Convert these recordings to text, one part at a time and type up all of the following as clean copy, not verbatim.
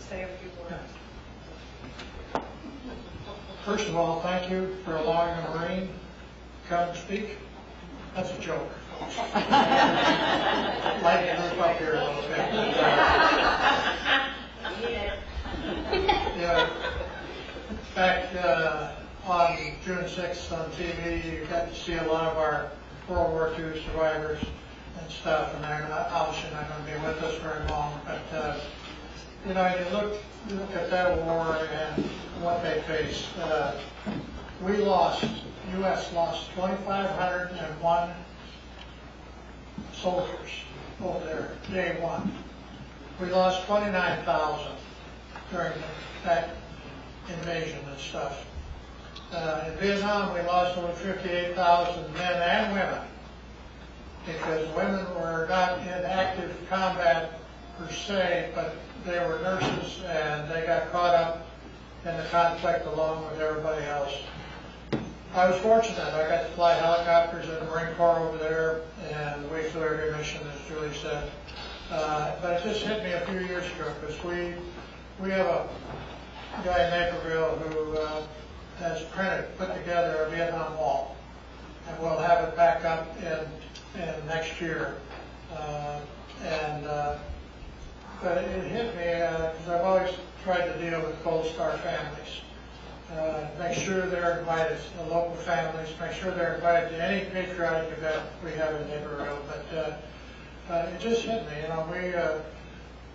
say a few words. First of all, thank you for allowing a Marine to come and speak. That's a joke. Lighten the group up here a little bit. In fact, on June 6th on TV, you got to see a lot of our World War II survivors and stuff, and they're obviously not going to be with us very long. But you look at that war and what they faced. U.S. lost 2,501 soldiers over there, day one. We lost 29,000 during that invasion and stuff. In Vietnam, we lost over 58,000 men and women because women were not in active combat per se, but they were nurses and they got caught up in the conflict along with everybody else. I was fortunate. I got to fly helicopters in the Marine Corps over there, and we flew every mission, as Julie said. But it just hit me a few years ago because we have a guy in Naperville who has put together a Vietnam Wall, and we'll have it back up in next year. But it hit me because I've always tried to deal with Gold Star families. Make sure they're invited, the local families, make sure they're invited to any patriotic event we have in Naperville. But it just hit me,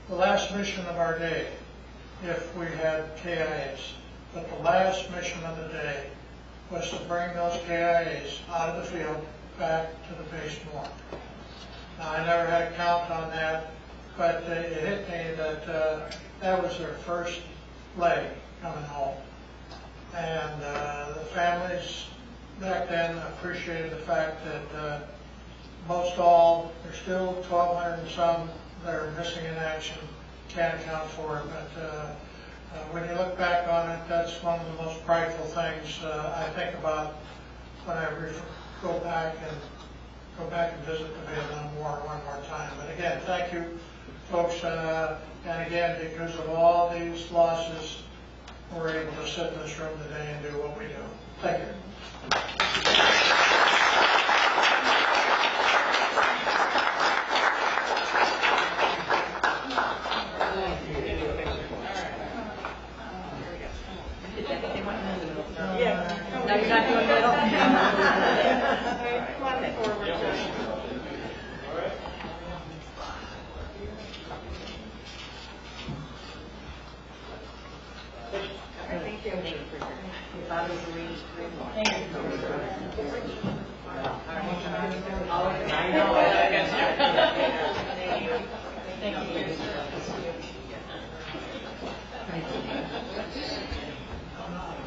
the last mission of our day, if we had KIAs, but the last mission of the day was to bring those KIAs out of the field back to the base more. Now, I never had a count on that, but it hit me that that was their first leg coming home. And the families back then appreciated the fact that most all, there's still 1,200 and some that are missing in action, can't account for it. But when you look back on it, that's one of the most prideful things I think about when I go back and visit the Vietnam War one more time. But again, thank you, folks. And again, because of all these losses, we're able to sit in this room today and do what we do. Thank you. No, you're not doing that. Come on forward. Thank you. Thank you.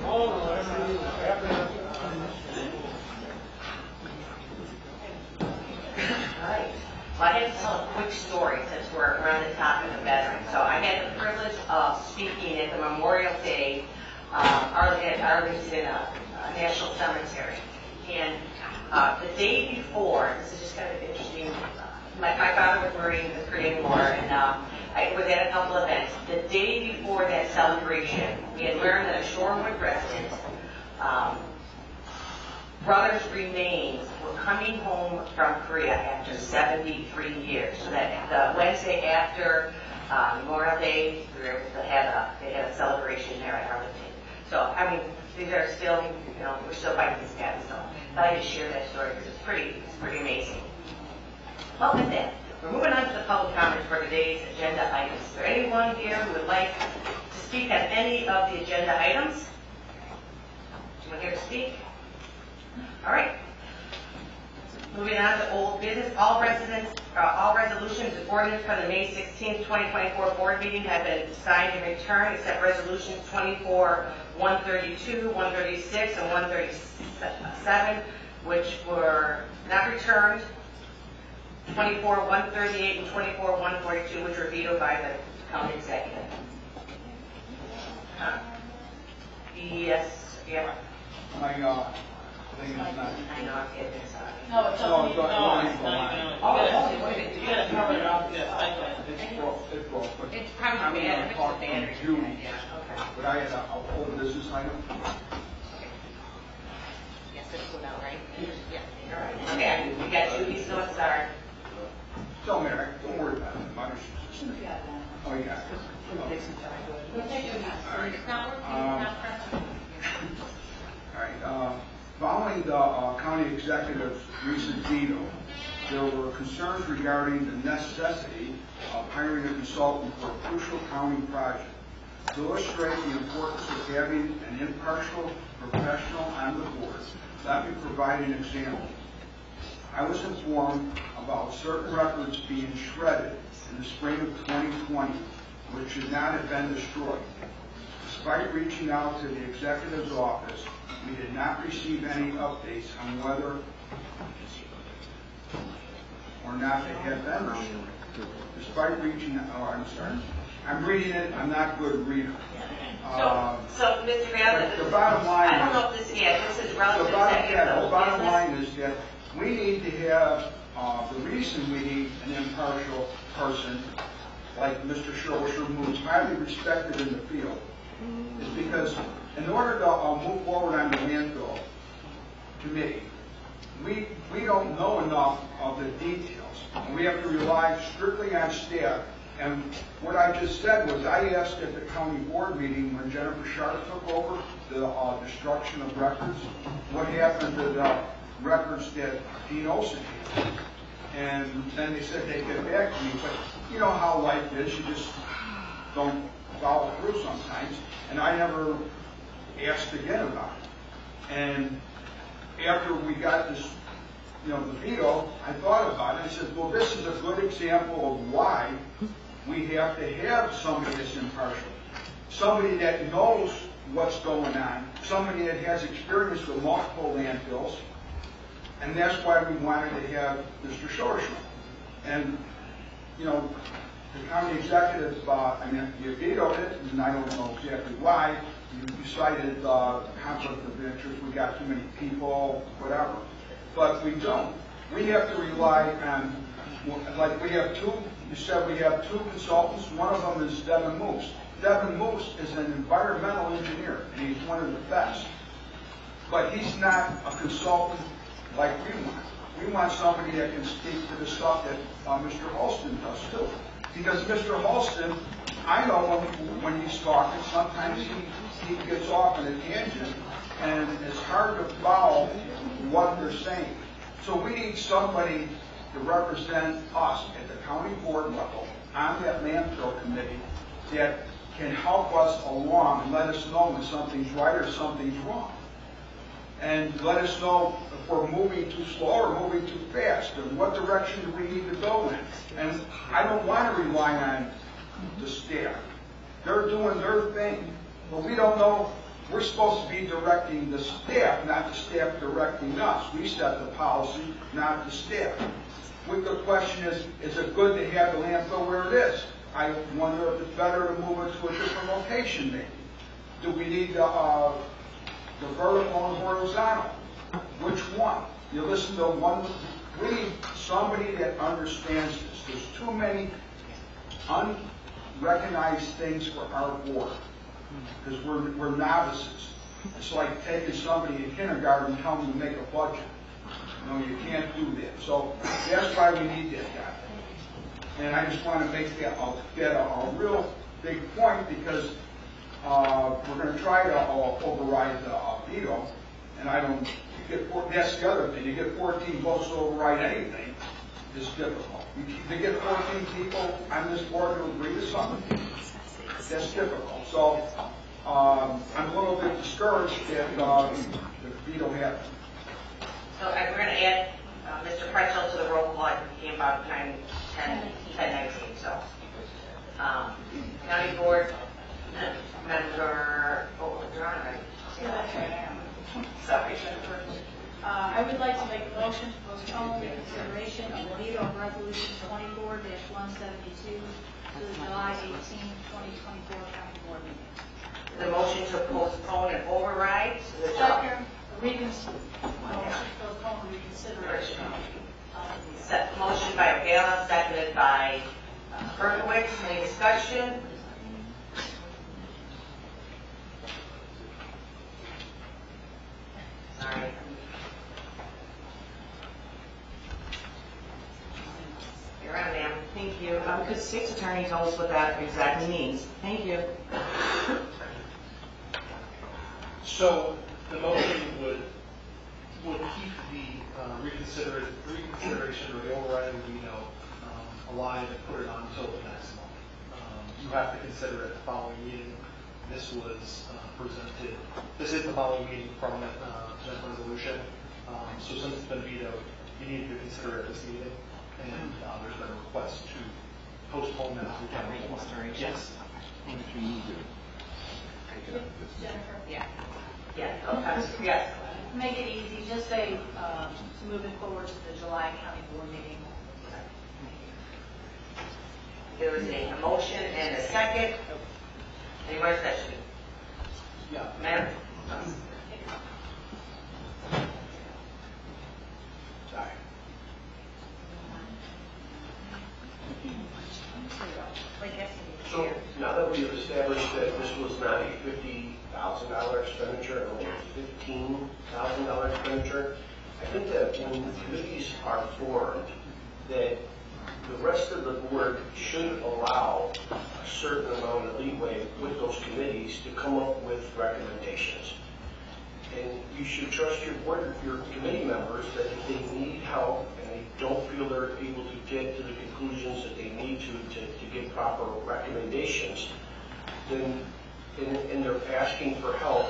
Well, I had to tell a quick story since we're on the topic of veterans. So I had the privilege of speaking at the Memorial Day at Arlington National Cemetery. And the day before, this is just kind of interesting, my father was Marine, was Korean War, and I was at a couple events. The day before that celebration, we had learned that a Shorewood resident brother's remains were coming home from Korea after 73 years. So that the Wednesday after Memorial Day, they had a celebration there at Arlington. So, I mean, these are still, we're still fighting this battle. So I thought I'd just share that story because it's pretty amazing. Well, with that, we're moving on to the public comments for today's agenda items. Is there anyone here who would like to speak on any of the agenda items? Anyone here to speak? All right. Moving on to old business. All resolutions and ordinance for the May 16, 2024 board meeting have been signed and returned, except resolutions 24-132, 136, and 137, which were not returned. 24-138 and 24-142, which were vetoed by the county executive. Yes. Yeah. think it's not. I know, I'm getting sorry. No, it's No, only, it's not- no, it's it's not not even even, on. you gotta cover it up, yes, I can. It's broke, but. It's probably I'm bad, gonna if it's talk a battery. to Judy, Yeah, okay. but I had a whole business item. Yes, it's put out, right? Yeah. All right. Okay, we got Judy's North Star. Don't matter, don't worry about it. Mine is- Oh, you got it. It's not working, it's not pressing. All right, following the county executive's recent veto, there were concerns regarding the necessity of hiring a consultant for a crucial county project. To illustrate the importance of having an impartial professional on the board, let me provide an example. I was informed about certain records being shredded in the spring of 2020, which should not have been destroyed. Despite reaching out to the executive's office, we did not receive any updates on whether or not they had been destroyed. Despite reaching, I'm sorry, I'm reading it, I'm not a good reader. So, Mr. Graham, The bottom line I don't is- know if this is relative The to bottom, executive the old bottom business. line is that we need to have, the reason we need an impartial person like Mr. Schroeder, who's highly respected in the field, is because in order to move forward on the landfill committee, we don't know enough of the details. And we have to rely strictly on staff. And what I just said was I asked at the county board meeting when Jennifer Sharp took over the destruction of records, what happened to the records that Dean Olson had. And then they said they'd get back to me. But you know how life is. You just don't follow through sometimes. And I never asked again about it. And after we got this, the veto, I thought about it. I said, well, this is a good example of why we have to have somebody that's impartial. Somebody that knows what's going on. Somebody that has experience with multiple landfills. And that's why we wanted to have Mr. Schorschman. And, the county executive, you vetoed it, and I don't know exactly why. You cited conflict of interest, we got too many people, whatever. But we don't. We have to rely on, like we have two, you said we have two consultants. One of them is Devin Moose. Devin Moose is an environmental engineer, and he's one of the best. But he's not a consultant like we want. We want somebody that can speak to the stuff that Mr. Halston does too. Because Mr. Halston, I know when he's talking, sometimes he gets off on a tangent, and it's hard to follow what they're saying. So we need somebody to represent us at the county board level on that landfill committee that can help us along and let us know when something's right or something's wrong. And let us know if we're moving too slow or moving too fast, and what direction do we need to go in. And I don't want to rely on the staff. They're doing their thing, but we don't know. We're supposed to be directing the staff, not the staff directing us. We set the policy, not the staff. The question is it good to have the landfill where it is? I wonder if it's better to move it to a different location maybe. Do we need the vertical and horizontal? Which one? You listen to one. We need somebody that understands this. There's too many unrecognized things for our board because we're novices. It's like taking somebody in kindergarten and telling them to make a budget. You can't do that. So that's why we need that guy. And I just want to make that a real big point because we're going to try to override the veto, and that's the other thing. You get 14 votes to override anything, it's difficult. To get 14 people on this board to agree to something, that's difficult. So I'm a little bit discouraged that the veto happened. So we're going to add Mr. Pretzel to the roll call. It became about 10:19. So county board member. Oh, you're on, right? Sorry. I would like to make a motion to postpone the consideration of the veto of resolution 24-172 to the July 18, 2024 county board meeting. The motion to postpone and override to the July. Motion postpone reconsideration. Motion by O'Gara, seconded by Berkowitz. Any discussion? Sorry. You're on, ma'am. Thank you. Because state's attorney told us what that exactly means. Thank you. So the motion would keep the reconsideration or the overriding veto alive and put it on until the next month. You have to consider it the following meeting. This was presented. This is the following meeting from that resolution. So since it's been vetoed, you need to consider it at this meeting. And there's been a request to postpone that. Yes. Jennifer, Yeah. Yes. make it easy, just say, moving forward to the July county board meeting. There was a motion and a second. Any more discussion? Yeah. Ma'am? Sorry. So now that we've established that this was not a $50,000 expenditure, only a $15,000 expenditure, I think that when committees are formed, that the rest of the board should allow a certain amount of leeway with those committees to come up with recommendations. And you should trust your board, your committee members, that if they need help and they don't feel they're able to get to the conclusions that they need to give proper recommendations, then, and they're asking for help,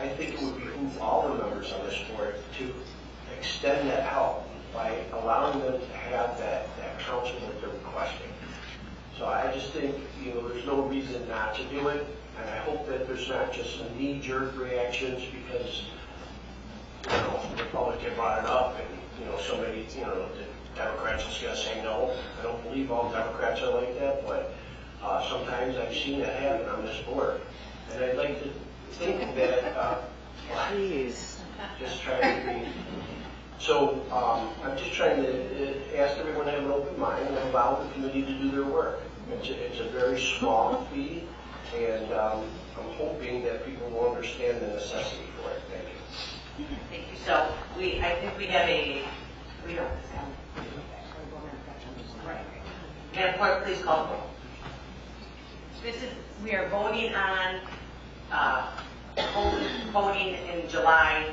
I think it would behoove all the members on this board to extend that help by allowing them to have that counsel that they're requesting. So I just think, there's no reason not to do it, and I hope that there's not just a knee-jerk reactions because, the public had brought it up and, somebody, the Democrats is going to say no. I don't believe all Democrats are like that, but sometimes I've seen that happen on this board. And I'd like to think that, Please. just trying to be. So I'm just trying to ask everyone to have an open mind and allow the committee to do their work. It's a very small fee, and I'm hoping that people will understand the necessity for it. Thank you. Thank you. So I think we have we don't. Right. Madam Clerk, please call the roll. We are voting on, voting in July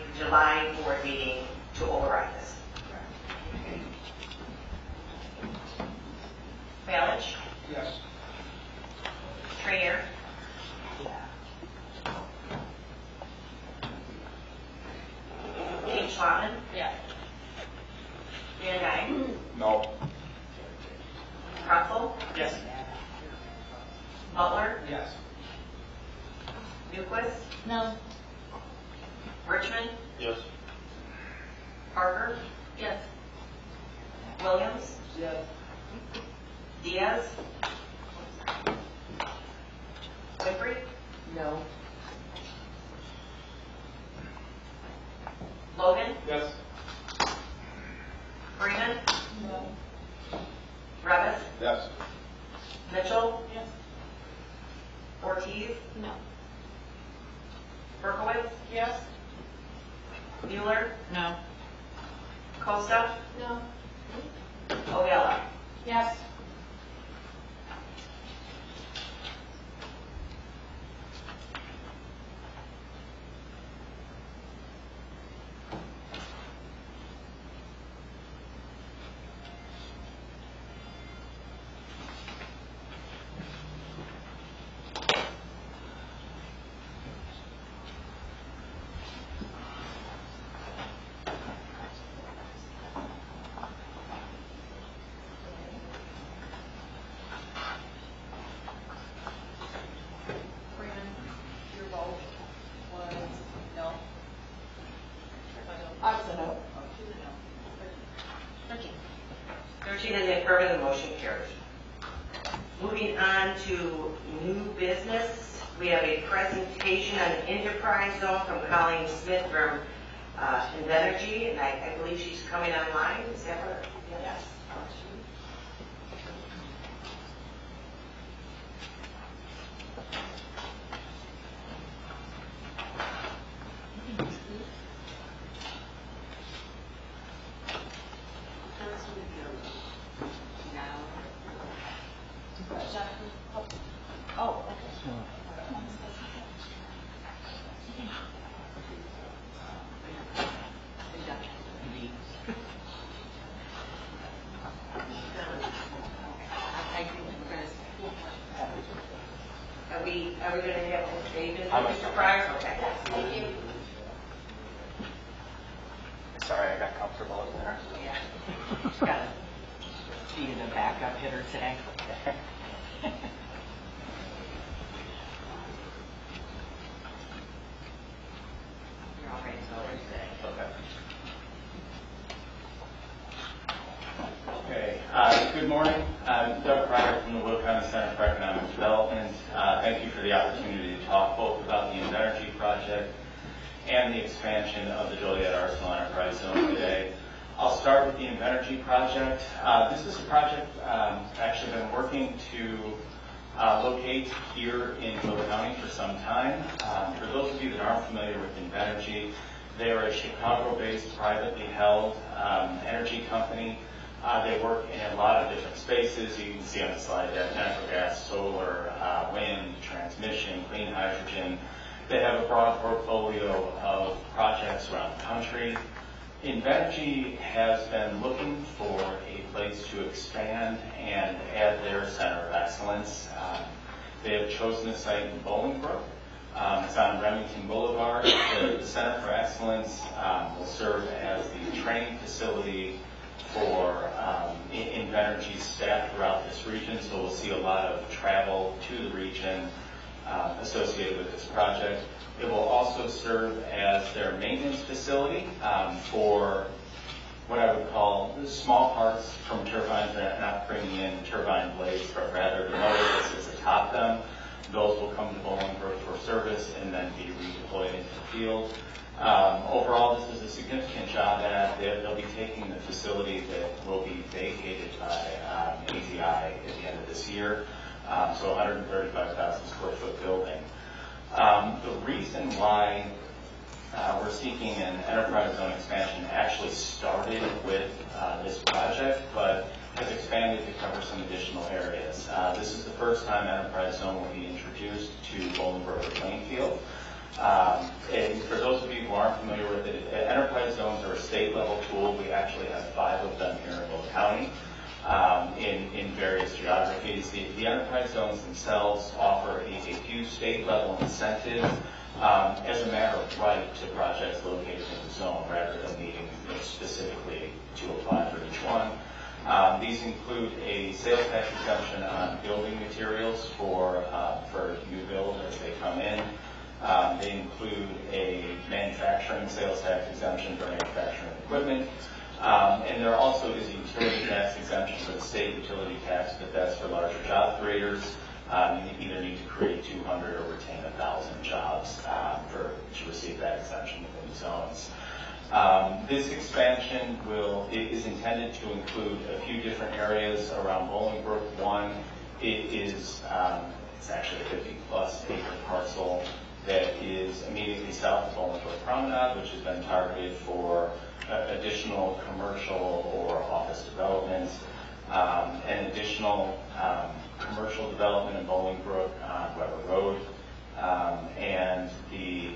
board meeting to override this. Balich? Yes. Trainer? Dean Schwabman? Yes. Dan Guy? No. Russell? Yes. Butler? Yes. Newquist? No. Richmond? Yes. Parker? Yes. Williams? Yes. Diaz? Winfrey? No. Logan? Yes. Freeman? No. Revis? Yes. Mitchell? Yes. Ortiz? No. Berkowitz? Yes. Mueller? No. Costa? No. O'Gara? Yes. Freeman, your vote was no. I was a no. She's a no. 13 in the affirmative, motion carries. Moving on to new business, we have a presentation on an enterprise zone from Colleen Smith from Invenergy, and I believe she's coming online. Is that what? Yes. Oh, okay. Are we going to have David, Mr. Pryor? Okay. Thank you. Sorry, I got comfortable in there. Yeah. Just got to be the backup hitter today. You're all ready to go today. Okay. Good morning. I'm Doug Pryor from the Will County Center for Economic Development. Thank you for the opportunity to talk both about the Invenergy project and the expansion of the Joliet Arsenal Enterprise Zone today. I'll start with the Invenergy project. This is a project I've actually been working to locate here in Will County for some time. For those of you that aren't familiar with Invenergy, they are a Chicago-based, privately held energy company. They work in a lot of different spaces. You can see on the slide that natural gas, solar, wind, transmission, clean hydrogen. They have a broad portfolio of projects around the country. Invenergy has been looking for a place to expand and add their center of excellence. They have chosen a site in Bolingbrook. It's on Remington Boulevard. The Center for Excellence will serve as the training facility for Invenergy's staff throughout this region, so we'll see a lot of travel to the region associated with this project. It will also serve as their maintenance facility for what I would call small parts from turbines, not bringing in turbine blades, but rather the motor that sits atop them. Those will come to Bolingbrook for service and then be redeployed into the field. Overall, this is a significant job add. They'll be taking the facility that will be vacated by ATI at the end of this year, so 135,000 square foot building. The reason why we're seeking an enterprise zone expansion actually started with this project, but has expanded to cover some additional areas. This is the first time enterprise zone will be introduced to Bolingbrook or Plainfield. And for those of you who aren't familiar with it, enterprise zones are a state-level tool. We actually have 5 of them here in Will County in various geographies. The enterprise zones themselves offer a few state-level incentives as a matter of right to projects located in the zone, rather than needing specifically to apply for each one. These include a sales tax exemption on building materials for new build as they come in. They include a manufacturing sales tax exemption for manufacturing equipment. And there also is a utility tax exemption for the state utility tax, but that's for larger job creators. You either need to create 200 or retain 1,000 jobs to receive that exemption within the zones. This expansion is intended to include a few different areas around Bolingbrook. One, it's actually a 50-plus acre parcel that is immediately south of Bolingbrook Promenade, which has been targeted for additional commercial or office development. An additional commercial development in Bolingbrook on Weber Road, and the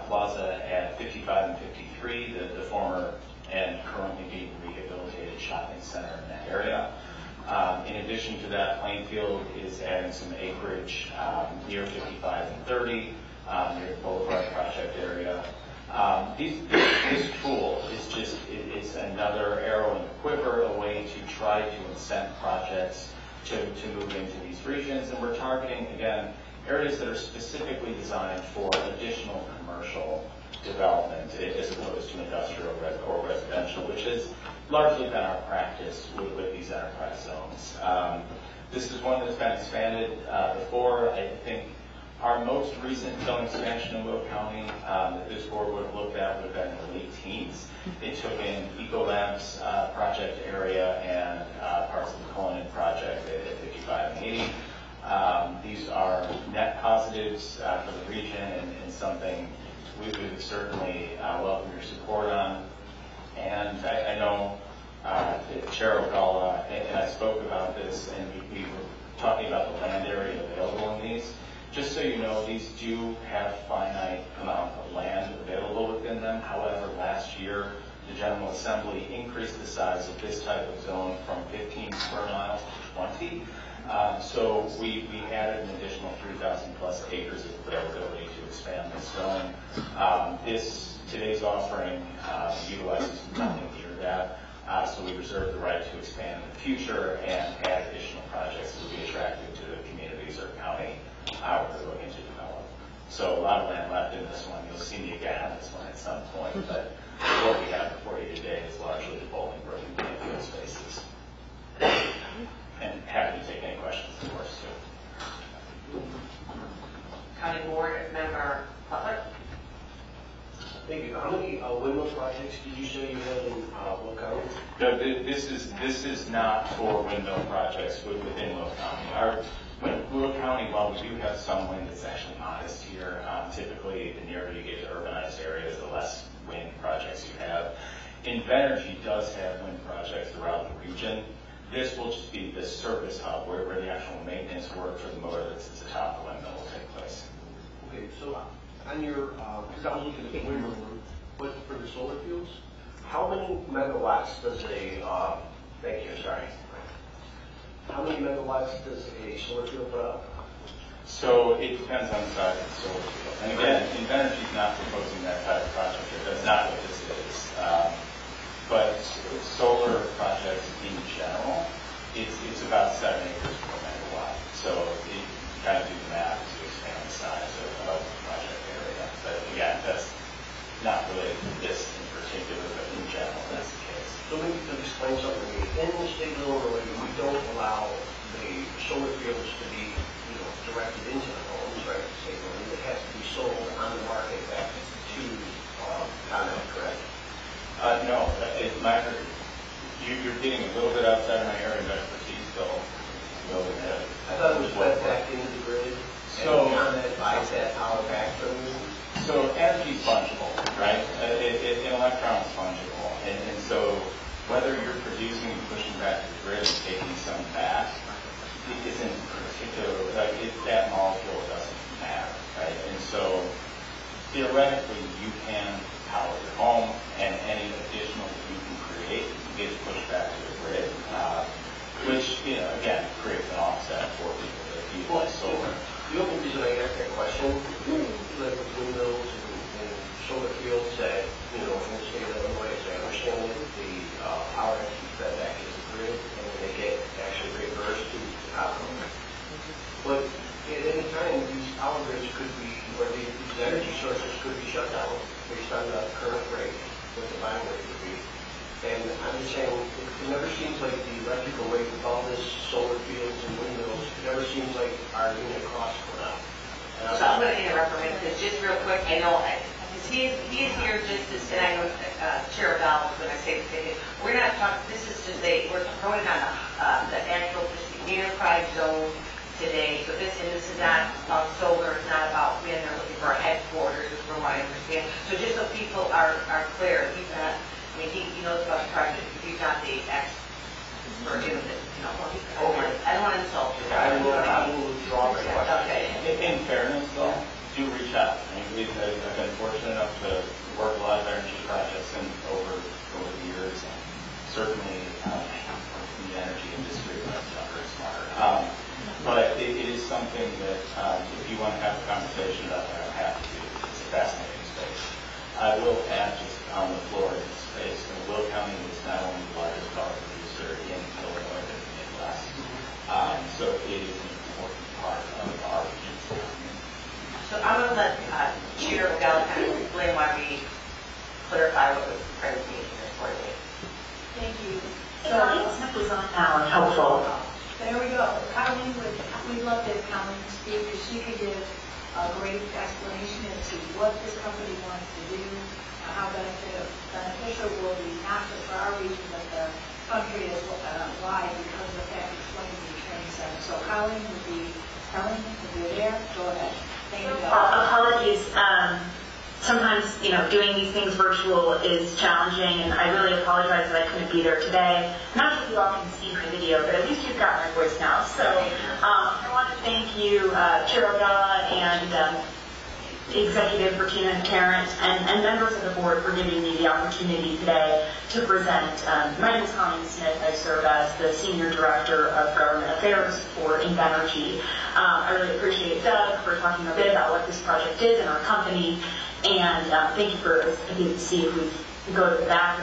plaza at 55 and 53, the former and currently being rehabilitated shopping center in that area. In addition to that, Plainfield is adding some acreage near 55 and 30, near the Boulevard project area. This tool is it's another arrow in the quiver, a way to try to incent projects to move into these regions. And we're targeting, again, areas that are specifically designed for additional commercial development as opposed to industrial or residential, which has largely been our practice with these enterprise zones. This is one that's been expanded before. I think Our most recent film expansion in Will County that this board would have looked at would have been in the late teens. It took in Ecolab's project area and parts of the Cullinan project at 55 and 80. These are net positives for the region and something we would certainly welcome your support on. And I know Chair O'Galla and I spoke about this, and we were talking about the land area available in these. Just so you know, these do have finite amount of land available within them. However, last year, the General Assembly increased the size of this type of zone from 15 square miles to 20. So we added an additional 3,000 plus acres of availability to expand this zone. Today's offering utilizes nothing near that. So we reserve the right to expand in the future and add additional projects that will be attractive to the communities or county we're looking to develop. So a lot of land left in this one. You'll see me again on this one at some point, but what we have before you today is largely the bowling green and field spaces. And happy to take any questions, of course, too. County Board Member Butler. Thank you. How many windmill projects did you say you had in Will County? No, this is not for windmill projects within Will County. Will County, while we do have some wind, it's actually modest here. Typically, the nearer you get to urbanized areas, the less wind projects you have. Invenergy does have wind projects throughout the region. This will just be the service hub where the actual maintenance work for the motor that's at the top of the windmill will take place. Okay, so on your, because I was looking at the windmill room, but for the solar fields, how many megawatts does thank you, sorry. How many megawatts does a solar field put out? So it depends on the size of the solar field. And again, Invenergy is not proposing that type of project. That's not what this is. But solar projects in general, it's about 7 acres per megawatt. So you kind of do the math to expand the size of the project area. But again, that's not related to this in particular, but in general, that's the case. So maybe you can explain something to me. In the state of Illinois, we don't allow the solar fields to be, directed into the homes, right? It has to be sold on the market back to Congress, correct? No, you're getting a little bit outside of my area of expertise, though. I thought it was fed back into the grid, so and ComEd buys that power back from you. So energy is fungible, right? An electron is fungible, and so whether you're producing and pushing back to the grid and taking some back, it isn't particular. That molecule doesn't matter, right? And so theoretically, you can power your home, and any additional that you can create gets pushed back to the grid, which, again, creates an offset for people that utilize solar. The only reason I asked that question, like with windmills and solar fields that, in the state of Illinois, as I understand it, the power has to be fed back to the grid, and then they get actually reimbursed to the power. But at any time, these power grids could be, or these energy sources could be shut down based on the current rate, what the buying rate would be. And I'm just saying, it never seems like the electrical rate with all this solar fields and windmills, it never seems like our unit costs went up. So I'm going to interrupt for a minute, because just real quick, I know, because he is here just to, and I know Chair O'Donnell was going to say the thing, we're not talking, this is just we're throwing on the actual enterprise zone today. So this is not about solar, it's not about when they're looking for a headquarters, from what I understand. So just so people are clear, he's not, he knows about the project, he's not the expert in this. I don't want to insult you. I will withdraw my question. Okay. In fairness, though, do reach out. I've been fortunate enough to work a lot of energy projects over the years, and certainly in the energy industry, that's not very smart. But it is something that if you want to have a conversation about that, I'm happy to. It's a fascinating space. I will add just on the floor in this space, Will County is not only the largest power producer in Illinois, but in the Midwest. So it is an important part of our region's economy. So I'm going to let Chair O'Galla kind of explain why we clarify what the presentation is for today. Thank you. The audience members are now helpful. There we go. Colleen we'd love to have Colleen speak, because she could give a great explanation as to what this company wants to do, how beneficial it will be, not just for our region, but the country as wide, because of the fact it's going to be a training center. So Colleen would be, Colleen, if you're there, go ahead. Thank you. Apologies. Sometimes, doing these things virtual is challenging, and I really apologize that I couldn't be there today. I'm not sure if you all can see my video, but at least you've got my voice now. So I want to thank you, Chairwoman and Executive Bertina and Karen, and members of the board for giving me the opportunity today to present. My name is Colleen Smith. I serve as the Senior Director of Government Affairs for Invenergy. I really appreciate Doug for talking a bit about what this project is and our company. And thank you for, as you can see, if we go to the back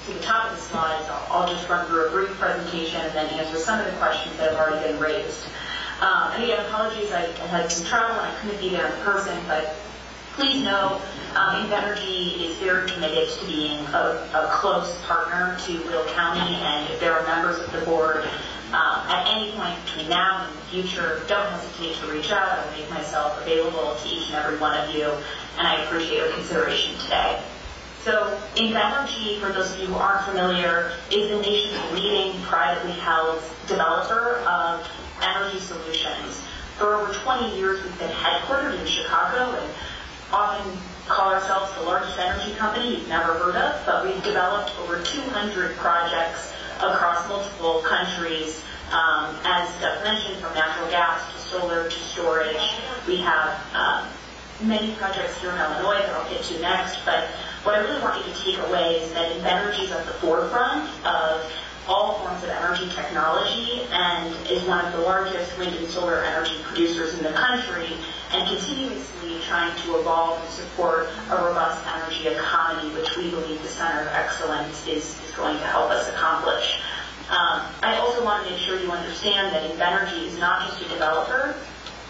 to the top of the slides, I'll just run through a brief presentation and then answer some of the questions that have already been raised. And again, apologies, I had some travel and I couldn't be there in person, but please know Invenergy is very committed to being a close partner to Will County, and if there are members of the board at any point between now and the future, don't hesitate to reach out. I will make myself available to each and every one of you, and I appreciate your consideration today. So Invenergy, for those of you who aren't familiar, is the nation's leading privately held developer of energy solutions. For over 20 years, we've been headquartered in Chicago and often call ourselves the largest energy company you've never heard of, but we've developed over 200 projects across multiple countries. As Doug mentioned, from natural gas to solar to storage. We have many projects here in Illinois that I'll get to next, but what I really want you to take away is that Invenergy is at the forefront of all forms of energy technology and is one of the largest wind and solar energy producers in the country, and continuously trying to evolve and support a robust energy economy, which we believe the Center of Excellence is going to help us accomplish. I also want to make sure you understand that Invenergy is not just a developer,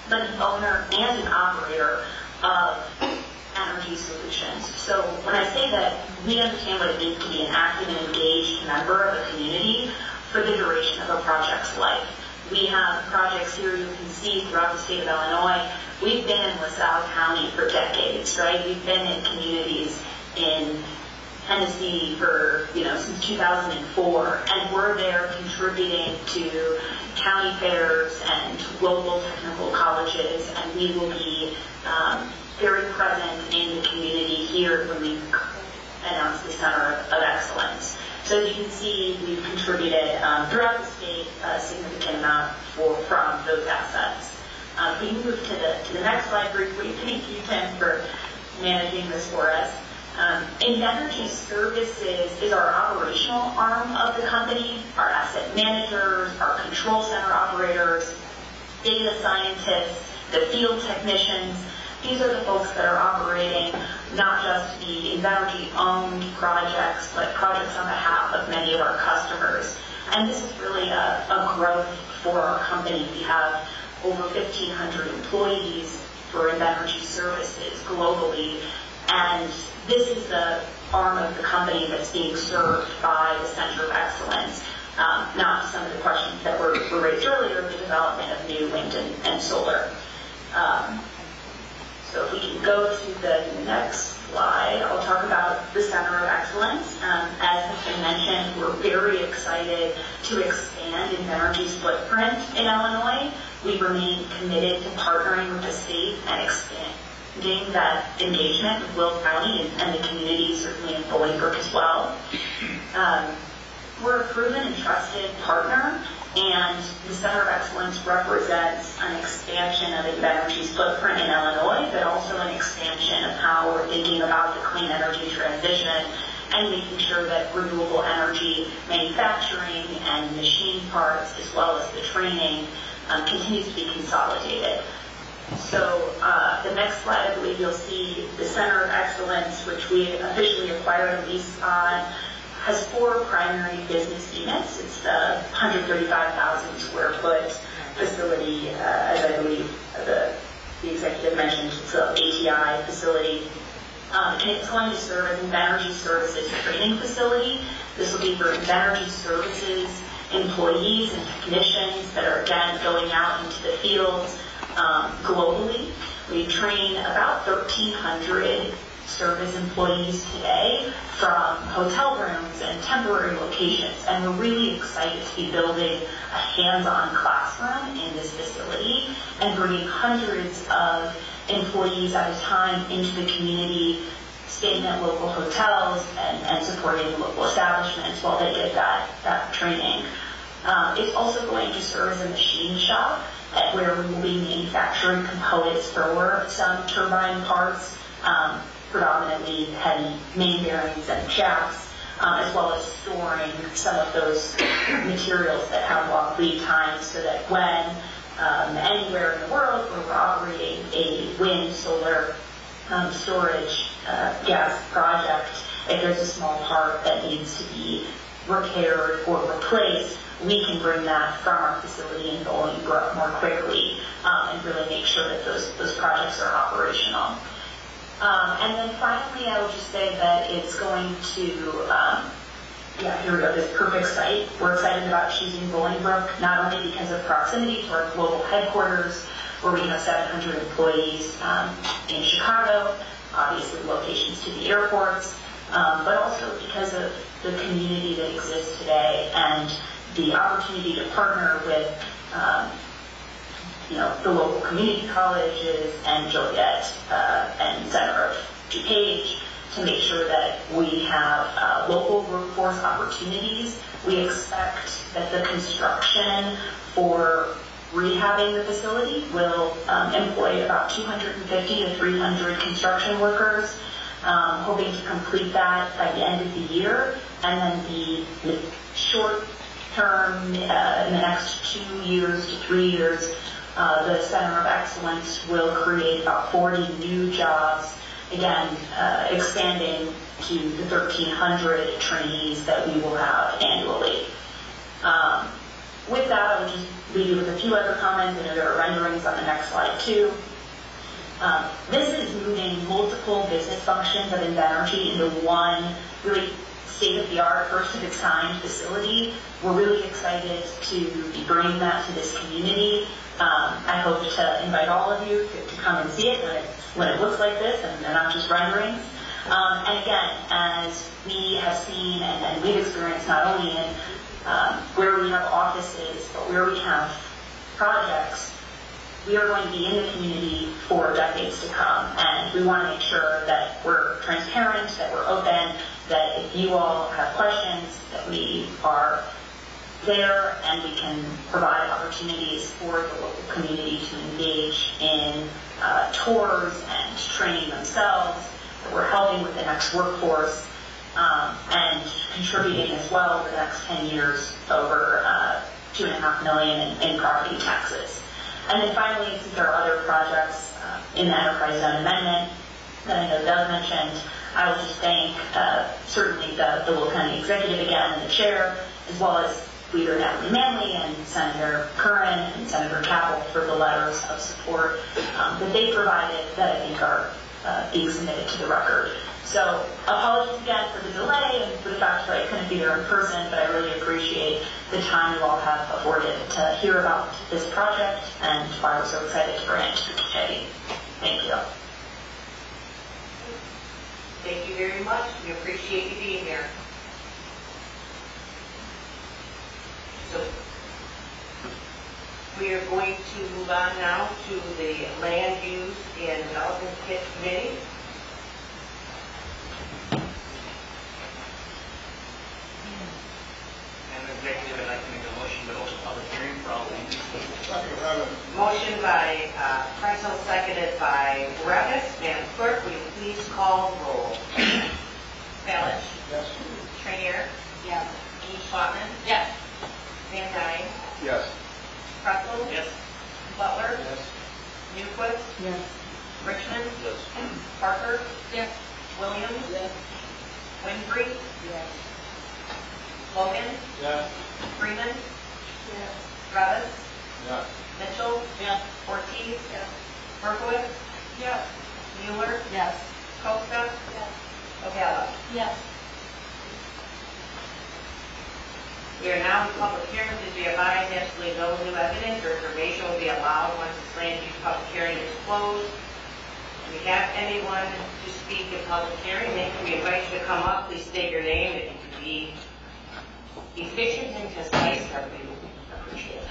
but an owner and an operator of energy solutions. So when I say that, we understand what it means to be an active and engaged member of a community for the duration of a project's life. We have projects here you can see throughout the state of Illinois. We've been in LaSalle County for decades, right? We've been in communities in Tennessee for, since 2004, and we're there contributing to county fairs and local technical colleges, and we will be very present in the community here when we announce the Center of Excellence. So as you can see, we've contributed throughout the state a significant amount from those assets. If we move to the next slide briefly, thank you, Tim, for managing this for us. Invenergy Services is our operational arm of the company. Our asset managers, our control center operators, data scientists, the field technicians, these are the folks that are operating not just the Invenergy-owned projects, but projects on behalf of many of our customers. And this is really a growth for our company. We have over 1,500 employees for Invenergy Services globally, and this is the arm of the company that's being served by the Center of Excellence, not some of the questions that were raised earlier, the development of new wind and solar. So if we can go to the next slide, I'll talk about the Center of Excellence. As has been mentioned, we're very excited to expand Invenergy's footprint in Illinois. We remain committed to partnering with the state and expanding that engagement with Will County and the community, certainly in Bolingbrook as well. We're a proven and trusted partner, and the Center of Excellence represents an expansion of Invenergy's footprint in Illinois, but also an expansion of how we're thinking about the clean energy transition and making sure that renewable energy manufacturing and machine parts, as well as the training, continues to be consolidated. So the next slide, I believe you'll see the Center of Excellence, which we officially acquired a lease on, has 4 primary business units. It's a 135,000 square foot facility, as I believe the executive mentioned. It's an ATI facility. And it's going to serve as Invenergy Services training facility. This will be for Invenergy Services employees and technicians that are, again, going out into the fields globally. We train about 1,300 service employees today from hotel rooms and temporary locations, and we're really excited to be building a hands-on classroom in this facility and bringing hundreds of employees at a time into the community, staying at local hotels and supporting local establishments while they get that training. It's also going to serve as a machine shop where we will be manufacturing components for some turbine parts, predominantly heavy main bearings and shafts, as well as storing some of those materials that have long lead times so that when anywhere in the world where we're operating a wind, solar, storage gas project, if there's a small part that needs to be repaired or replaced, we can bring that from our facility in Bolingbrook more quickly and really make sure that those projects are operational. And then finally, I would just say that it's going to, here we go, this perfect site. We're excited about choosing Bolingbrook, not only because of proximity to our global headquarters, where we have 700 employees in Chicago, obviously locations to the airports, but also because of the community that exists today and the opportunity to partner with the local community colleges and Joliet and Center of DuPage to make sure that we have local workforce opportunities. We expect that the construction for rehabbing the facility will employ about 250 to 300 construction workers, hoping to complete that by the end of the year. And then the short term, in the next 2 years to 3 years, the Center of Excellence will create about 40 new jobs, again, expanding to the 1,300 trainees that we will have annually. With that, I would just leave you with a few other comments. I know there are renderings on the next slide too. This is moving multiple business functions of Invenergy into one really state-of-the-art, first-of-its-kind facility. We're really excited to be bringing that to this community. I hope to invite all of you to come and see it when it looks like this, and they're not just renderings. And again, as we have seen and we've experienced not only in where we have offices, but where we have projects, we are going to be in the community for decades to come. And we want to make sure that we're transparent, that we're open, that if you all have questions, that we are there and we can provide opportunities for the local community to engage in tours and training themselves, that we're helping with the next workforce, and contributing as well over the next 10 years over $2.5 million in property taxes. And then finally, since there are other projects in the Enterprise Zone Amendment that I know Doug mentioned, I will just thank certainly the Will County Executive again and the Chair, as well as Leader Natalie Manley and Senator Curran and Senator Capel for the letters of support that they provided that I think are being submitted to the record. So apologies again for the delay and for the fact that I couldn't be there in person, but I really appreciate the time you all have afforded to hear about this project and why we're so excited to bring it to the committee. Thank you. Thank you very much. We appreciate you being here. So we are going to move on now to the Land Use and Development Kit Committee. Executive, I'd like to make a motion to open public hearing for all land use. Motion by Pretzel, seconded by Revis. Madam Clerk, will you please call roll? Balich. Yes. Trainier. Yes. Schwatman. Yes. Van Dyne. Yes. Pretzel. Yes. Butler. Yes. Newquist. Yes. Richmond. Yes. Parker. Yes. Williams. Yes. Winfrey. Yes. Logan. Yes. Freeman. Yes. Revis. Yes. Mitchell. Yes. Ortiz. Yes. Berkowitz. Yes. Mueller. Yes. Koska. Yes. Ocala. Yes. We are now in public hearing. Please be advised absolutely no new evidence or information will be allowed once this land use public hearing is closed. If we have anyone to speak in public hearing, then we invite you to come up. Please state your name. If you can be efficient and concise, that would be appreciated.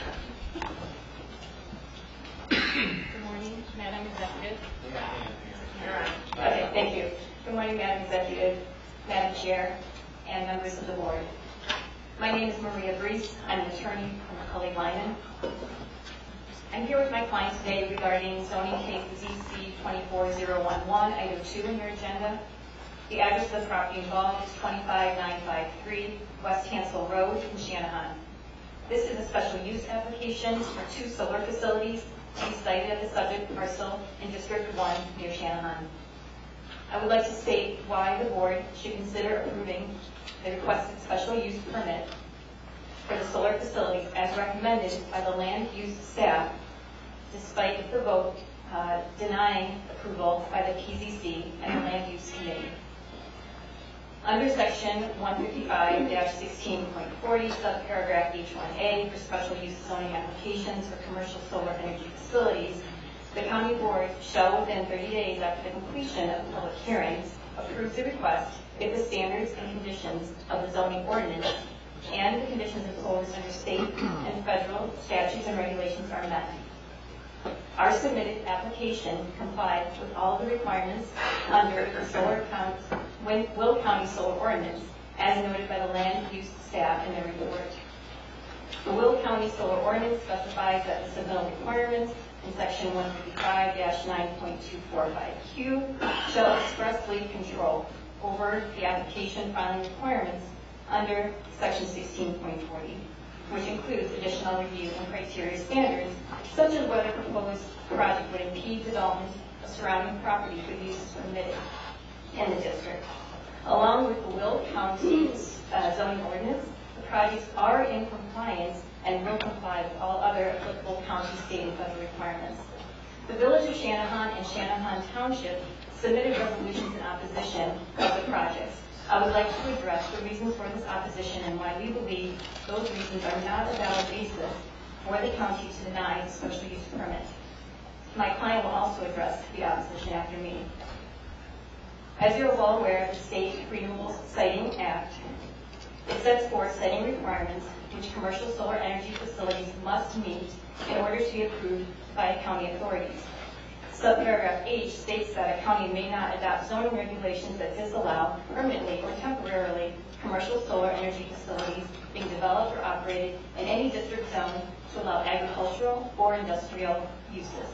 Good morning, Madam Executive. Okay, Thank you. Good morning, Madam Executive, Madam Chair, and members of the board. My name is Maria Brees. I'm an attorney from McCulley-Lyman. I'm here with my client today regarding zoning case ZC 24011, item 2 in your agenda. The address of the property involved is 25953 West Hansel Road in Shanahan. This is a special use application for 2 solar facilities to be sited at the subject parcel in District 1 near Shanahan. I would like to state why the board should consider approving the requested special use permit for the solar facilities as recommended by the land use staff, despite the vote denying approval by the PZC and the land use committee. Under section 155-16.40, subparagraph H1A for special use zoning applications for commercial solar energy facilities, the county board shall within 30 days after the completion of the public hearings approve the request if the standards and conditions of the zoning ordinance and the conditions imposed under state and federal statutes and regulations are met. Our submitted application complied with all the requirements under the Will County Solar Ordinance, as noted by the land use staff in their report. The Will County Solar Ordinance specifies that the submittal requirements in section 155-9.245Q shall expressly control over the application filing requirements under section 16.40, which includes additional review and criteria standards, such as whether proposed project would impede development of surrounding property for uses permitted in the district. Along with the Will County zoning ordinance, the projects are in compliance and will comply with all other applicable county, state, and federal requirements. The Village of Shanahan and Shanahan Township submitted resolutions in opposition of the projects. I would like to address the reasons for this opposition and why we believe those reasons are not a valid basis for the county to deny the special use permit. My client will also address the opposition after me. As you are well aware, the State Renewable Siting Act, it sets forth siting requirements which commercial solar energy facilities must meet in order to be approved by county authorities. Subparagraph H states that a county may not adopt zoning regulations that disallow permanently or temporarily commercial solar energy facilities being developed or operated in any district zone to allow agricultural or industrial uses.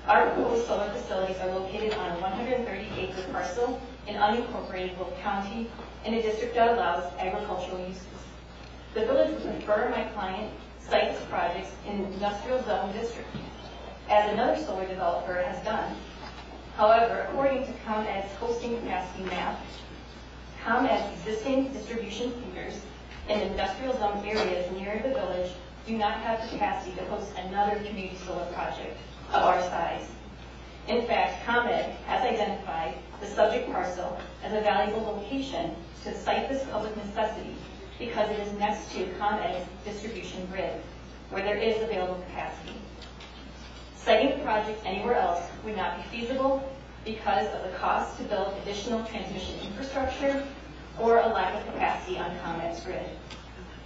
Our proposed solar facilities are located on a 130-acre parcel in unincorporated Will County in a district that allows agricultural uses. The village would prefer my client site its projects in an industrial zone district, as another solar developer has done. However, according to ComEd's hosting capacity map, ComEd's existing distribution feeders in industrial zone areas near the village do not have capacity to host another community solar project of our size. In fact, ComEd has identified the subject parcel as a valuable location to site this public necessity because it is next to ComEd's distribution grid, where there is available capacity. Siting the project anywhere else would not be feasible because of the cost to build additional transmission infrastructure or a lack of capacity on ComEd's grid.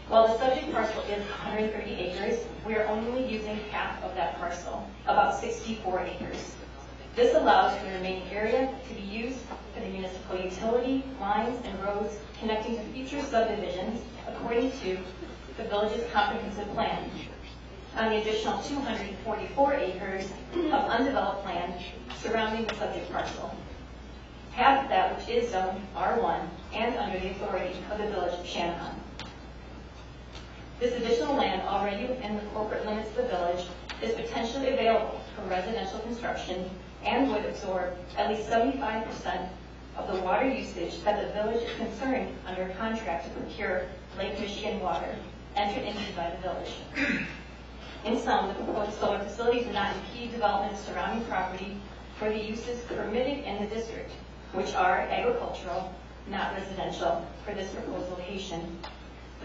While the subject parcel is 130 acres, we are only using half of that parcel, about 64 acres. This allows for the remaining area to be used for the municipal utility, lines, and roads connecting to future subdivisions according to the village's comprehensive plan. On the additional 244 acres of undeveloped land surrounding the subject parcel. Half of that which is zoned R1 and under the authority of the Village of Shanahan. This additional land already within the corporate limits of the village is potentially available for residential construction and would absorb at least 75% of the water usage that the village is concerned under a contract to procure Lake Michigan water entered into by the village. In sum, the proposed solar facilities do not impede development of surrounding property for the uses permitted in the district, which are agricultural, not residential, for this proposed location.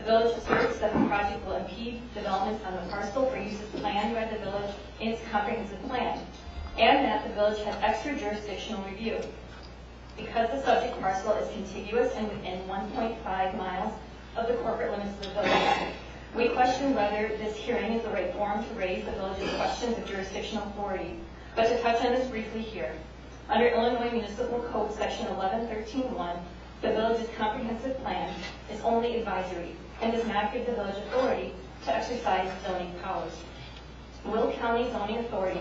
the village asserts that the project will impede development on the parcel for uses planned by the village in its comprehensive plan, and that the village has extra jurisdictional review. Because the subject parcel is contiguous and within 1.5 miles of the corporate limits of the village, we question whether this hearing is the right forum to raise the village's questions of jurisdictional authority. But to touch on this briefly here, under Illinois Municipal Code Section 1113.1, the village's comprehensive plan is only advisory and does not give the village authority to exercise zoning powers. Will County zoning authority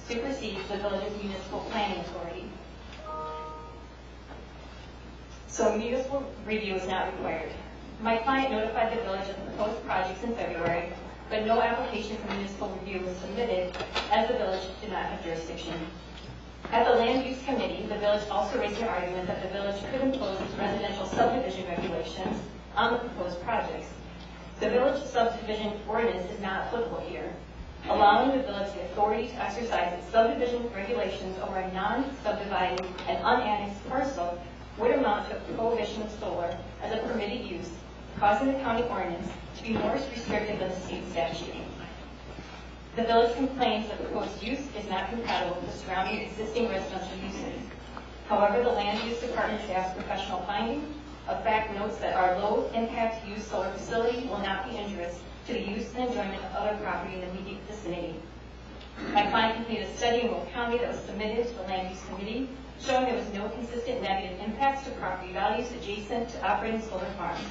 supersedes the village's municipal planning authority. So municipal review is not required. My client notified the village of the proposed projects in February, but no application for municipal review was submitted as the village did not have jurisdiction. At the Land Use Committee, the village also raised the argument that the village could impose residential subdivision regulations on the proposed projects. The village subdivision ordinance is not applicable here, allowing the village the authority to exercise its subdivision regulations over a non-subdivided and unannexed parcel would amount to a prohibition of solar as a permitted use, causing the county ordinance to be more restrictive than the state statute. The village complains that the proposed use is not compatible with the surrounding existing residential uses. However, the Land Use Department staff's professional finding of fact notes that our low-impact use solar facility will not be injurious to the use and enjoyment of other property in the immediate vicinity. My client completed a study in Will County that was submitted to the Land Use Committee, showing there was no consistent negative impacts to property values adjacent to operating solar farms.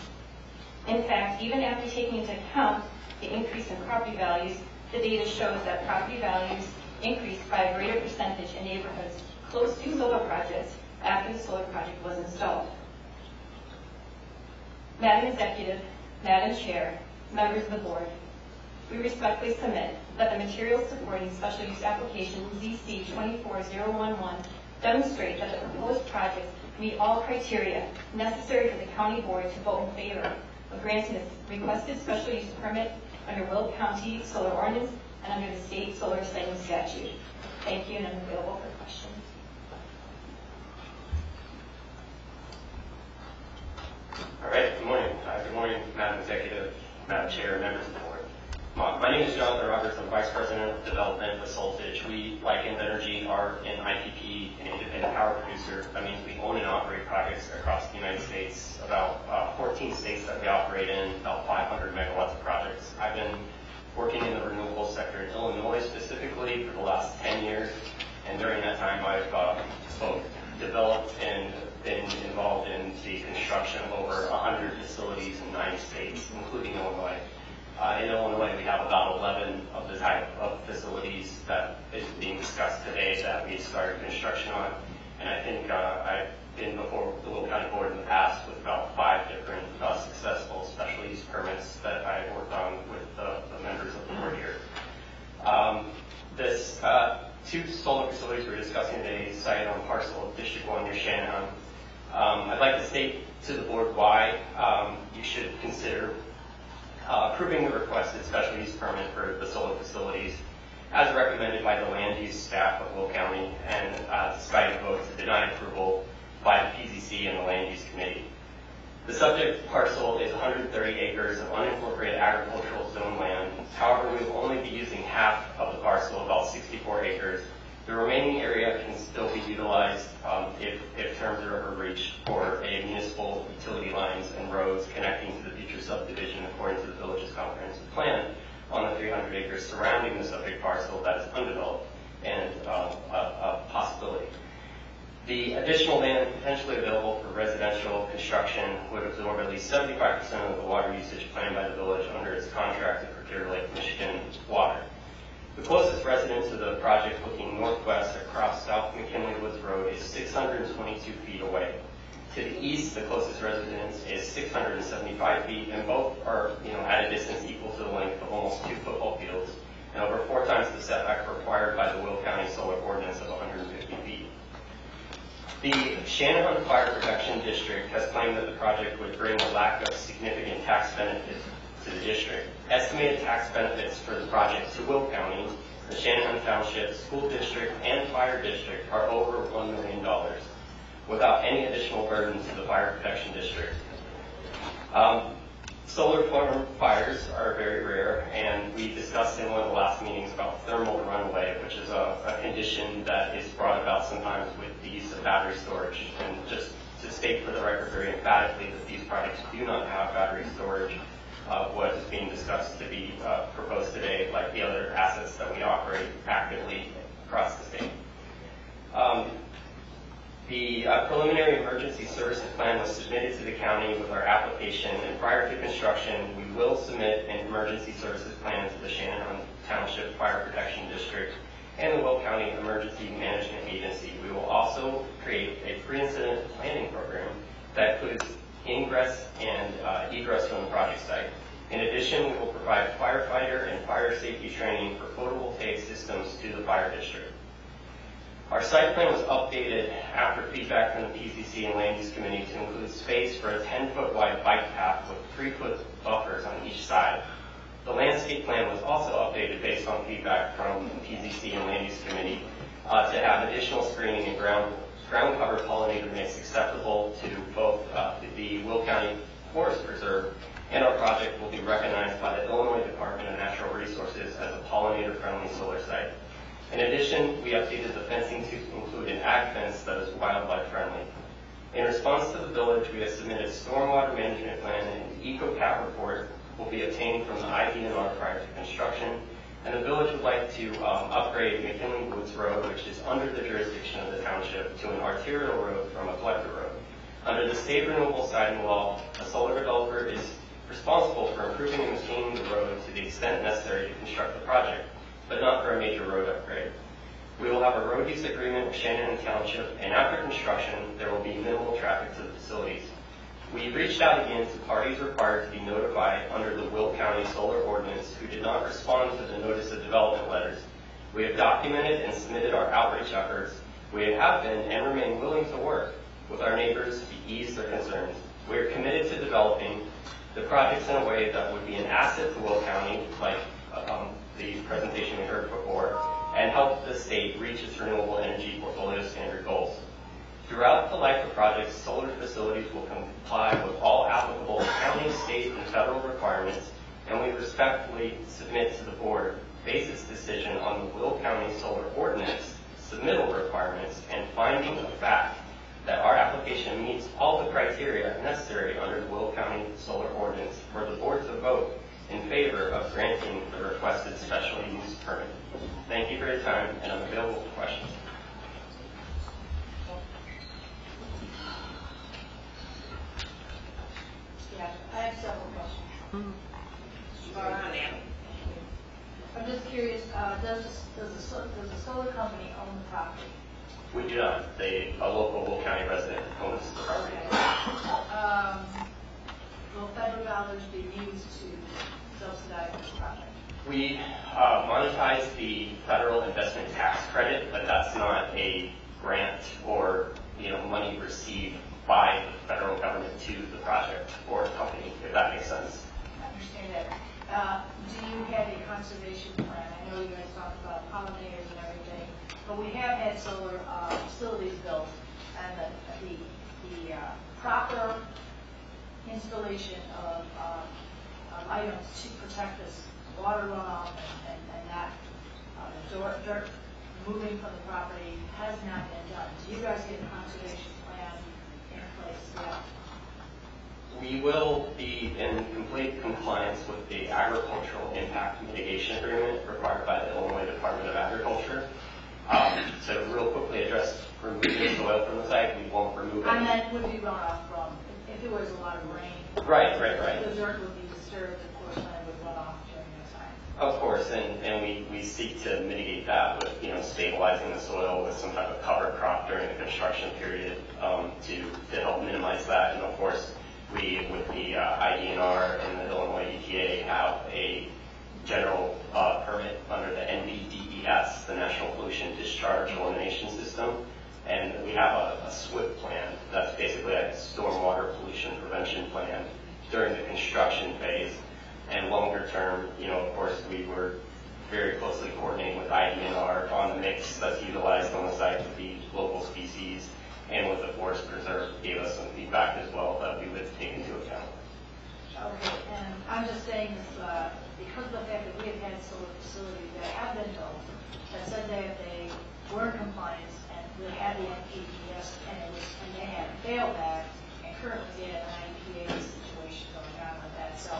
In fact, even after taking into account the increase in property values, the data shows that property values increased by a greater percentage in neighborhoods close to solar projects after the solar project was installed. Madam Executive, Madam Chair, members of the board, we respectfully submit that the materials supporting special use application ZC 24011 demonstrate that the proposed projects meet all criteria necessary for the county board to vote in favor of granting the requested special use permit under Will County Solar Ordinance and under the state solar siting statute. Thank you, and I'm available for questions. All right, good morning. Good morning, Madam Executive, Madam Chair, members of the board. My name is Jonathan Roberts. I'm Vice President of Development with Soltage. We, like Energy, are an IPP, an independent power producer. That means we own and operate projects across the United States, about 14 states that we operate in, about 500 megawatts of projects. I've been working in the renewable sector in Illinois specifically for the last 10 years, and during that time I've both developed and been involved in the construction of over 100 facilities in 9 states, including Illinois. In Illinois, we have about 11 of the type of facilities that is being discussed today that we started construction on. And I think I've been before the Will County Board in the past with about 5 different successful special use permits that I worked on with the members of the board here. This 2 solar facilities we're discussing today sited on parcel of District 1 near Shanahan. I'd like to state to the board why you should consider approving the requested special use permit for the solar facilities as recommended by the land use staff of Will County and despite a vote to deny approval by the PZC and the Land Use Committee. The subject parcel is 130 acres of unincorporated agricultural zone land. However, we will only be using half of the parcel, about 64 acres. The remaining area can still be utilized if terms are ever reached for a municipal utility lines and roads connecting to the future subdivision according to the village's comprehensive plan on the 300 acres surrounding the subject parcel that is undeveloped and a possibility. The additional land potentially available for residential construction would absorb at least 75% of the water usage planned by the village under its contract to procure Lake Michigan water. The closest residence to the project looking northwest across South McKinley Woods Road is 622 feet away. To the east, the closest residence is 675 feet, and both are at a distance equal to the length of almost 2 football fields, and over 4 times the setback required by the Will County Solar Ordinance of 150 feet. The Shanahan Fire Protection District has claimed that the project would bring a lack of significant tax benefits to the district. Estimated tax benefits for the project to Will County, the Shanahan Township School District, and Fire District are over $1 million, without any additional burden to the Fire Protection District. Solar farm fires are very rare, and we discussed in one of the last meetings about thermal runaway, which is a condition that is brought about sometimes with the use of battery storage. And just to state for the record very emphatically that these projects do not have battery storage. What is being discussed to be proposed today, like the other assets that we operate actively across the state. The preliminary emergency services plan was submitted to the county with our application, and prior to construction, we will submit an emergency services plan to the Shannon Township Fire Protection District and the Will County Emergency Management Agency. We will also create a pre-incident planning program that includes ingress and egress from the project site. In addition, we will provide firefighter and fire safety training for photovoltaic systems to the fire district. Our site plan was updated after feedback from the PCC and Land Use Committee to include space for a 10-foot wide bike path with 3-foot buffers on each side. The landscape plan was also updated based on feedback from the PCC and Land Use Committee to have additional screening and ground cover pollinator mix acceptable to both the Will County Forest Preserve, and our project will be recognized by the Illinois Department of Natural Resources as a pollinator-friendly solar site. In addition, we updated the fencing to include an ag fence that is wildlife friendly. In response to the village, we have submitted a stormwater management plan, and an eco-cap report will be obtained from the IDNR prior to construction. And the village would like to upgrade McKinley Woods Road, which is under the jurisdiction of the township, to an arterial road from a collector road. Under the state renewable siding law, a solar developer is responsible for improving and maintaining the road to the extent necessary to construct the project, but not for a major road upgrade. We will have a road use agreement with Shannon Township, and after construction, there will be minimal traffic to the facilities. We reached out again to parties required to be notified under the Will County Solar Ordinance who did not respond to the Notice of Development letters. We have documented and submitted our outreach efforts. We have been and remain willing to work with our neighbors to ease their concerns. We are committed to developing the projects in a way that would be an asset to Will County, like the presentation we heard before, and help the state reach its renewable energy portfolio standard goals. Throughout the life of projects, solar facilities will comply with all applicable county, state, and federal requirements, and we respectfully submit to the board basis decision on the Will County Solar Ordinance, submittal requirements, and finding of fact that our application meets all the criteria necessary under the Will County Solar Ordinance for the board to vote in favor of granting the requested special use permit. Thank you for your time, and I'm available for questions. Yeah, I have several questions. I'm just curious, does the solar company own the property? We do not. A local Will County resident owns the property. Okay. Will federal dollars be used to subsidize this project? We monetize the federal investment tax credit, but that's not a grant or money received by the federal government to the project or company, if that makes sense. I understand that. Do you have a conservation plan? I know you guys talked about pollinators and everything, but we have had solar facilities built, and the proper installation of items to protect this water runoff and that dirt moving from the property has not been done. Do you guys get a conservation plan in place yet? We will be in complete compliance with the agricultural impact mitigation agreement required by the Illinois Department of Agriculture. To real quickly address removing soil from the site, we won't remove any. And that would be runoff from, if there was a lot of rain. Right. The dirt would be disturbed, of course, and it would run off during that time. Of course, and we seek to mitigate that with stabilizing the soil with some type of cover crop during the construction period to help minimize that. And of course, we with the IDNR and the Illinois EPA have a general permit under the NPDES, the National Pollution Discharge Elimination System, and we have a SWIP plan that's basically a stormwater pollution prevention plan during the construction phase. And longer term, of course, we were very closely coordinating with IDNR on the mix that's utilized on the site to feed local species, and with the Forest Preserve gave us some feedback as well that we would take into account. Okay, and I'm just saying this, because of the fact that we have had solar facilities that have been built, that said they were in compliance and they had the NPDES and they had failed that, and currently they have an IEPA situation going on with that. So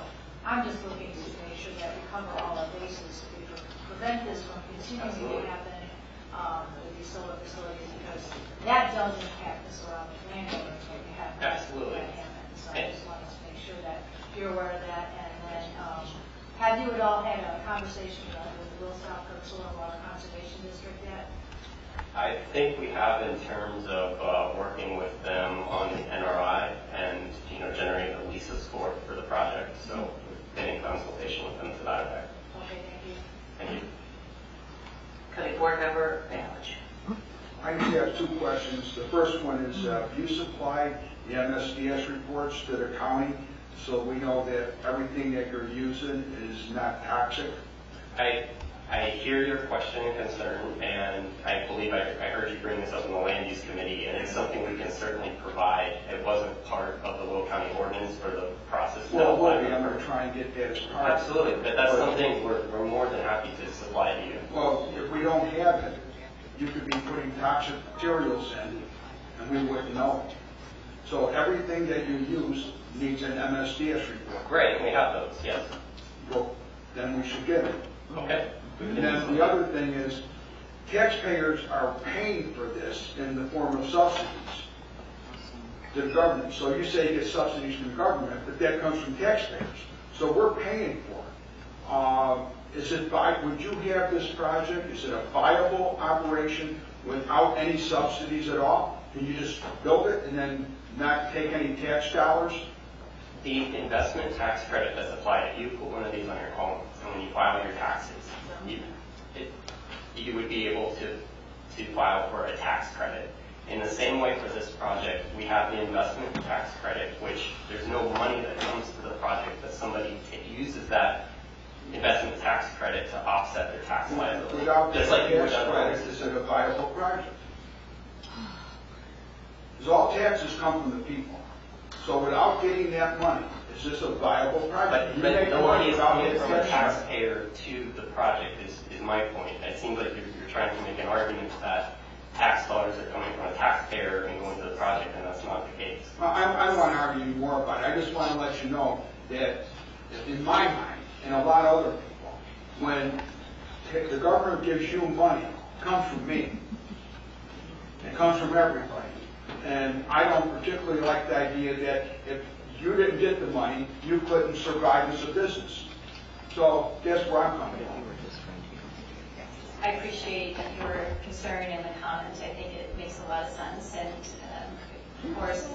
I'm just looking to make sure that we cover all our bases to prevent this from continuing to happen with these solar facilities, because that does impact the surrounding landowners when we have that happen. So I just wanted to make sure that you're aware of that. And then, have you at all had a conversation with the Will South Kirk Solar and Water Conservation District yet? I think we have in terms of working with them on the NRI and, generating a lease score for the project. So we've been in consultation with them to that effect. Okay, thank you. Thank you. County Board Member Ballich. I just have two questions. The first one is, you supplied the MSDS reports to the county so we know that everything that you're using is not toxic? I hear your question and concern, and I believe I heard you bring this up in the Land Use Committee, and it's something we can certainly provide. It wasn't part of the Will County ordinance or the process. Well, we'll be. I'm going to try and get that as part. Absolutely, but that's something we're more than happy to supply to you. Well, if we don't have it, you could be putting toxic materials in, and we wouldn't know. So everything that you use needs an MSDS report. Great, we have those, yes. Well, then we should get it. Okay. And then the other thing is, taxpayers are paying for this in the form of subsidies to the government. So you say you get subsidies from the government, but that comes from taxpayers. So we're paying for it. Would you have this project? Is it a viable operation without any subsidies at all? Can you just build it and then not take any tax dollars? The investment tax credit that's applied, if you put one of these on your home, and when you file your taxes, you would be able to file for a tax credit. In the same way for this project, we have the investment tax credit, which there's no money that comes to the project, but somebody uses that investment tax credit to offset their tax liability. Without Just like you would tax credit, is it a viable project? Because all taxes come from the people. So without getting that money, is this a viable project? But no money is coming from a taxpayer to the project is my point. It seems like you're trying to make an argument that tax dollars are coming from a taxpayer and going to the project, and that's not the case. I don't want to argue more about it. I just want to let you know that in my mind, and a lot of other people, when the government gives you money, it comes from me. It comes from everybody. And I don't particularly like the idea that if you didn't get the money, you couldn't survive as a business. So that's where I'm coming from. I appreciate your concern and the comments. I think it makes a lot of sense. And of course,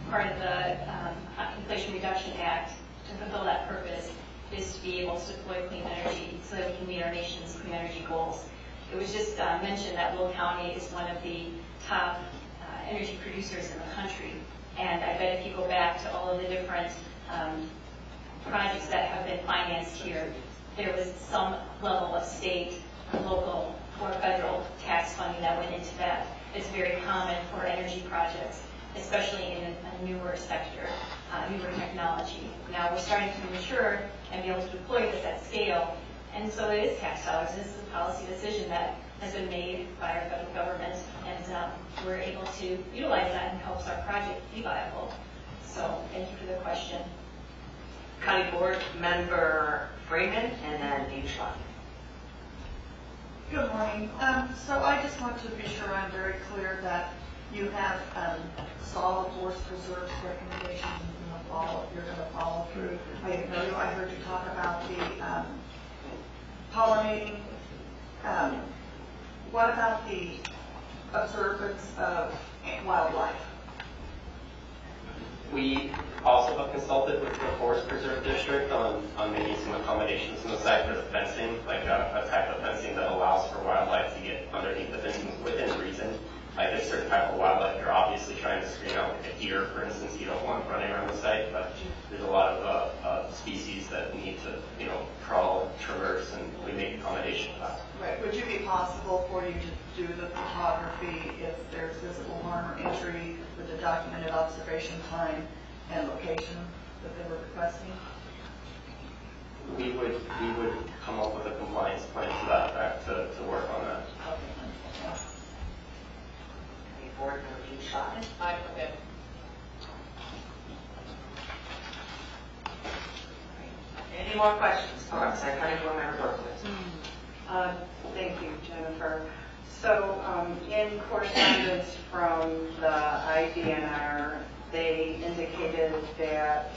part of the Inflation Reduction Act, to fulfill that purpose, is to be able to deploy clean energy so that we can meet our nation's clean energy goals. It was just mentioned that Will County is one of the top energy producers in the country. And I bet if you go back to all of the different projects that have been financed here, there was some level of state, local, or federal tax funding that went into that. It's very common for energy projects, especially in a newer sector, newer technology. Now we're starting to mature and be able to deploy this at scale. And so it is tax dollars. This is a policy decision that has been made by our federal government, and we're able to utilize that and helps our project be viable. So thank you for the question. County Board Member Freeman, and then H1. Good morning. So I just want to be sure I'm very clear that you have solid forest preserve recommendations you're going to follow through. I heard you talk about the pollinating. What about the observance of wildlife? We also have consulted with the Forest Preserve District on making some accommodations on the side for the fencing, like a type of fencing that allows for wildlife to get underneath the fencing within reason. Like a certain type of wildlife, you're obviously trying to screen out, like a deer, for instance, you don't want running around the site, but there's a lot of species that need to, crawl, traverse, and we make accommodation for that. Right. Would it be possible for you to do the photography if there's visible harm or injury with a documented observation time and location? that they were requesting? We would come up with a compliance plan to that effect to work on that. Any board member Dean Schotman? I'm okay. Any more questions for us? I kind of board member Berkowitz. Thank you, Jennifer. So in correspondence from the IDNR, they indicated that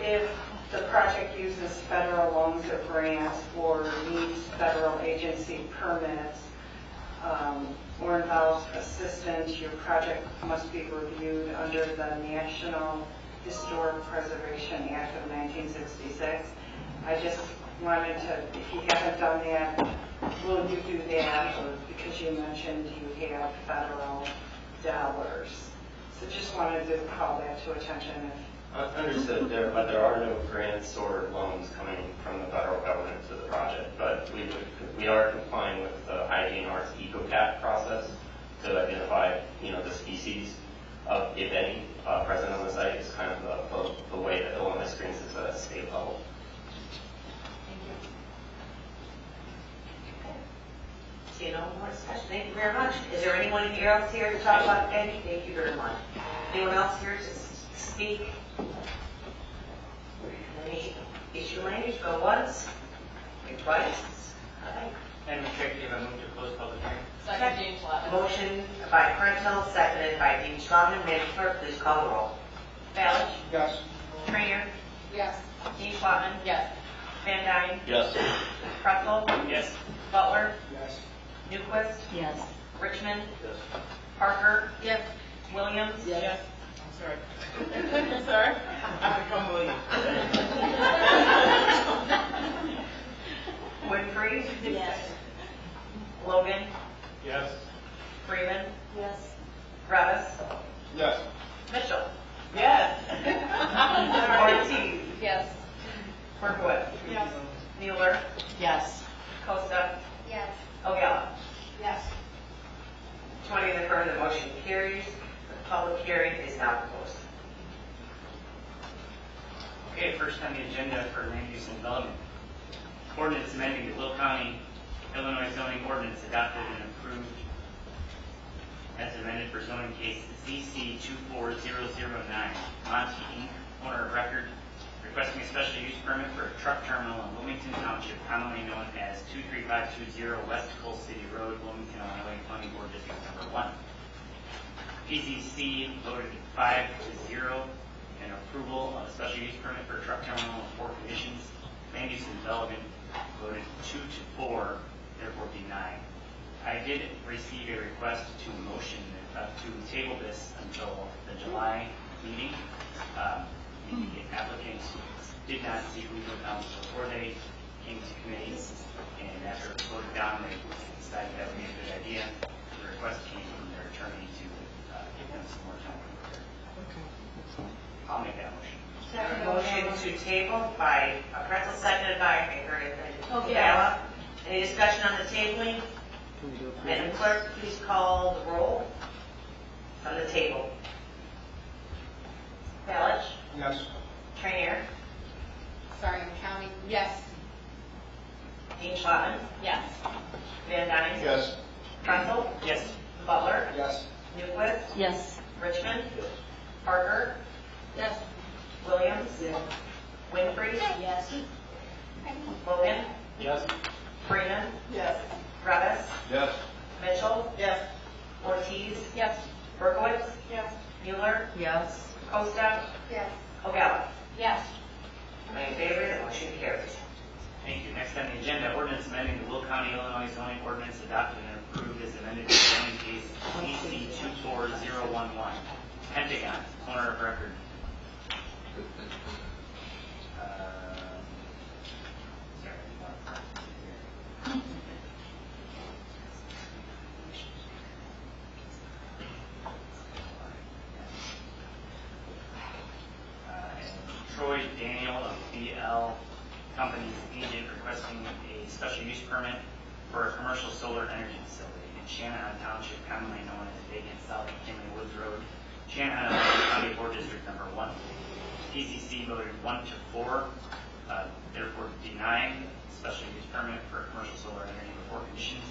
if the project uses federal loans or grants or needs federal agency permits or involves assistance, your project must be reviewed under the National Historic Preservation Act of 1966. I just wanted to, if you haven't done that, will you do that? Or because you mentioned you have federal dollars. So just wanted to call that to attention. Understood. There are no grants or loans coming from the federal government to the project, but we are complying with the IDNR's EcoCap process to identify, the species of, if any, present on the site. Is kind of the way that Illinois screens is at a state level. See no more discussion. Thank you very much. Is there anyone here else here to talk about any? Thank you very much. Anyone else here to speak? Any issue language? Go once. Wait twice. Okay. Madam Executive, I move to close public hearing. Second, Dean Schotman. Motion by Parental, seconded by Dean Schotman. Madam Clerk, please call the roll. Balance? Yes. Trainer? Yes. Dean Schotman? Yes. Van Dyne? Yes. Pretzel? Yes. Butler? Yes. Newquist? Yes. Richmond? Yes. Parker? Yes. Williams? Yes. I'm sorry. I'm sorry. I've become William. Winfrey? Yes. Logan? Yes. Freeman? Yes. Revis? Yes. Mitchell? Yes. Ortiz? Yes. Berkowitz? Yes. Mueller? Yes. Costa? Yes. Ogalla? Yes. 20 in the affirmative, the motion carries. The public hearing is now closed. Okay, first on the agenda for land use and development. Ordinance amending the Will County, Illinois zoning ordinance adopted and approved as amended for zoning case ZC 24009. Monty Inc., owner of record, requesting a special use permit for a truck terminal in Wilmington Township, commonly known as 23520 West Coal City Road, Wilmington, Illinois, Planning Board District Number 1. PZC voted 5-0 in approval of a special use permit for a truck terminal with 4 conditions. Land use and development voted 2-4, therefore denied. I did receive a request to motion to table this until the July meeting. The applicant did not see legal counsel before they came to committee, and after it was voted down, they decided that would be a good idea. The request came from their attorney to give them some more time. I'll make that motion. Motion to table by Pretzel, seconded by Okay. Ogalla. Any discussion on the tabling? Madam Clerk, please call the roll on the table. Balich? Yes. Trainier? Sorry, I'm counting. Yes. Dean Schotman? Yes. Van Dyne? Yes. Pretzel? Yes. Butler? Yes. Newquist? Yes. Richmond? Yes. Parker? Yes. Williams? Winfrey? Yes. Logan? Yes. Freeman? Yes. Revis? Yes. Mitchell? Yes. Ortiz? Yes. Berkowitz? Yes. Mueller? Yes. Costa? Yes. Ogalla? Yes. In favor, the motion carries. Thank you. Next on the agenda, ordinance amending the Will County, Illinois zoning ordinance adopted and approved as amended for zoning case ZC 24011. Pentagon, owner of record. Troy Daniel of BL Company's agent requesting a special use permit for a commercial solar energy facility in Shanahan Township, commonly known as vacant South McKinley Woods Road, Shanahan, County Board District Number 1. TCC voted 1 to 4, therefore denying special use permit for commercial solar energy before conditions,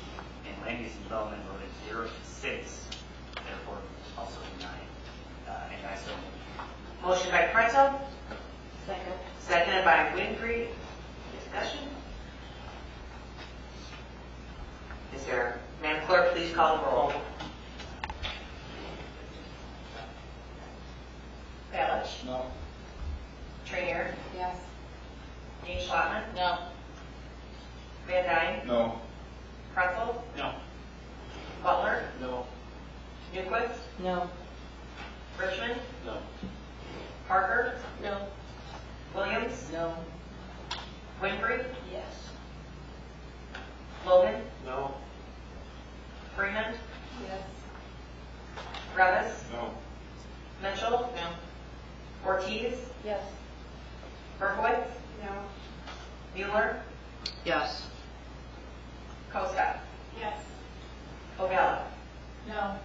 and land use and development voted 0 to 6, therefore also denying. And I so move. Motion by Pretzel, Second. seconded by Winfrey. Discussion? Is there, Madam Clerk, please call the roll. Balich? No. Trainer? Yes. Dean Schlottman? No. Van Dyne? No. Pretzel? No. Butler? No. Newquist? No. Richmond? No. Parker? No. Williams? No. Winfrey? Yes. Logan? No. Freeman? Yes. Revis? No. Mitchell? No. Ortiz? Yes. Berkowitz? No. Mueller? Yes. Costa? Yes. Ovella? No.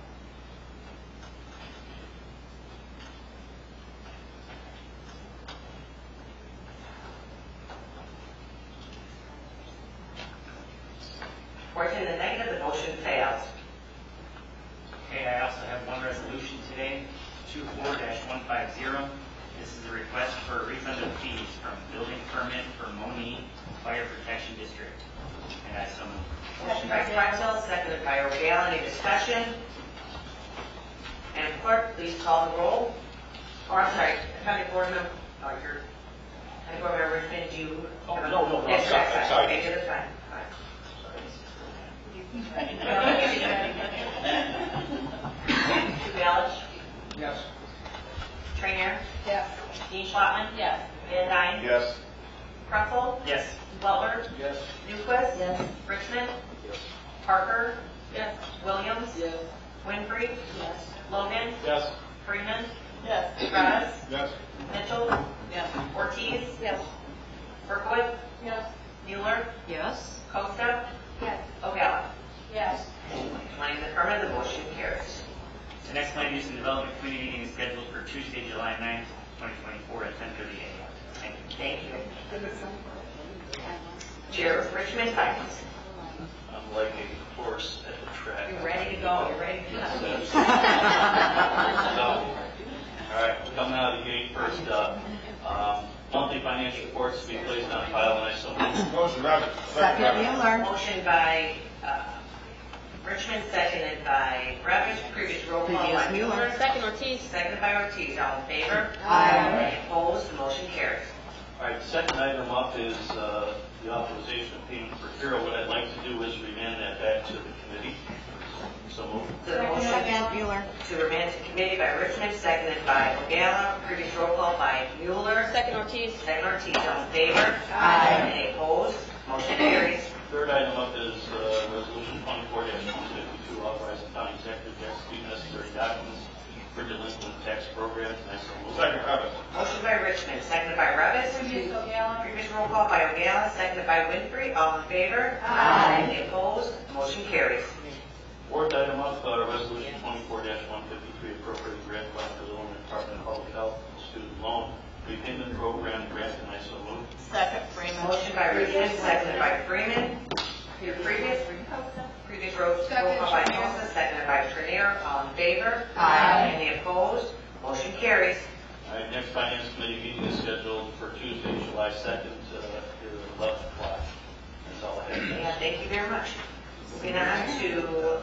In the negative, the motion fails. Okay, I also have one resolution today, 24-150. This is a request for a refund of fees from building permit for Moni Fire Protection District. And I so move. Motion by Pretzel, seconded by O'Gall. Any discussion? And clerk, please call the roll. Or, I'm sorry, County Board Member, County Board Member Richmond, do you? Oh, no, Yes, I'm sorry. Okay, good, that's fine. Balich? Yes. Trainer? Yes. Dean Schlottman? Yes. Van Dyne? Yes. Pretzel? Yes. Butler? Yes. Newquist? Yes. Richmond? Yes. Parker? Yes. Williams? Yes. Winfrey? Yes. Logan? Yes. Freeman? Yes. Revis? Yes. Mitchell? Yes. Ortiz? Yes. Berkowitz? Yes. Mueller? Yes. Costa? Yes. O'Gall? Yes. 20 in the affirmative, the motion carries. The next Land Use and Development Committee meeting is scheduled for Tuesday, July 9th, 2024 at 10:30 a.m. Thank you. Thank you. Chair Richmond, items. I'm like a horse at the track. You're ready to go, you're ready to go. All right, coming out of the gate first up, monthly financial reports to be placed on file, and I so move. Motion, Robert. Motion by Richmond, seconded by Revis. Previous roll call by Mueller. Second Ortiz. Seconded by Ortiz. All in favor? Aye. Any opposed? The motion carries. All right, the second item up is the authorization of payment for Hero. What I'd like to do is remand that back to the committee. So move. The motion Mueller. to remand to committee by Richmond, seconded by O'Gall. Previous roll call by Mueller. Second Ortiz. Second Ortiz. All in favor? Aye. Any opposed? Motion carries. Third item up is Resolution 24-152, authorizing county executive to execute necessary documents for delinquent tax programs. And I so move. Second, Robert. Motion by Richmond, seconded by Revis. Previous roll call by O'Gall, seconded by Winfrey. All in favor? Aye. Any opposed? Motion carries. Fourth item up, Resolution 24-153, appropriating grant fund for the Illinois Department of Public Health Student Loan Repayment Program grant, and I so move. Second Freeman. Motion by Richmond, seconded by Freeman. Your previous roll call by Costa, seconded by Trenier. All in favor? Aye. Any opposed? Motion carries. All right, next Finance Committee meeting is scheduled for Tuesday, July 2nd, here at 11 o'clock. That's all I have. Yeah, thank you very much. Moving on to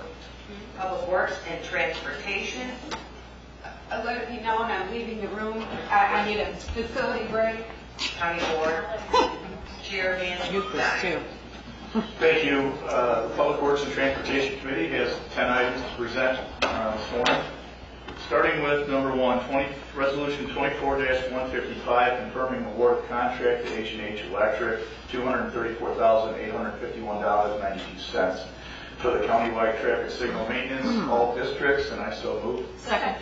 Public Works and Transportation. Let it be known, I'm leaving the room. I need a facility break. County Board. Chairman. too. Thank you. The Public Works and Transportation Committee has 10 items to present this morning. Starting with number 1, Resolution 24-155, confirming award of contract to H&H Electric, $234,851.92 for the countywide traffic signal maintenance, all districts, and I so move. Second.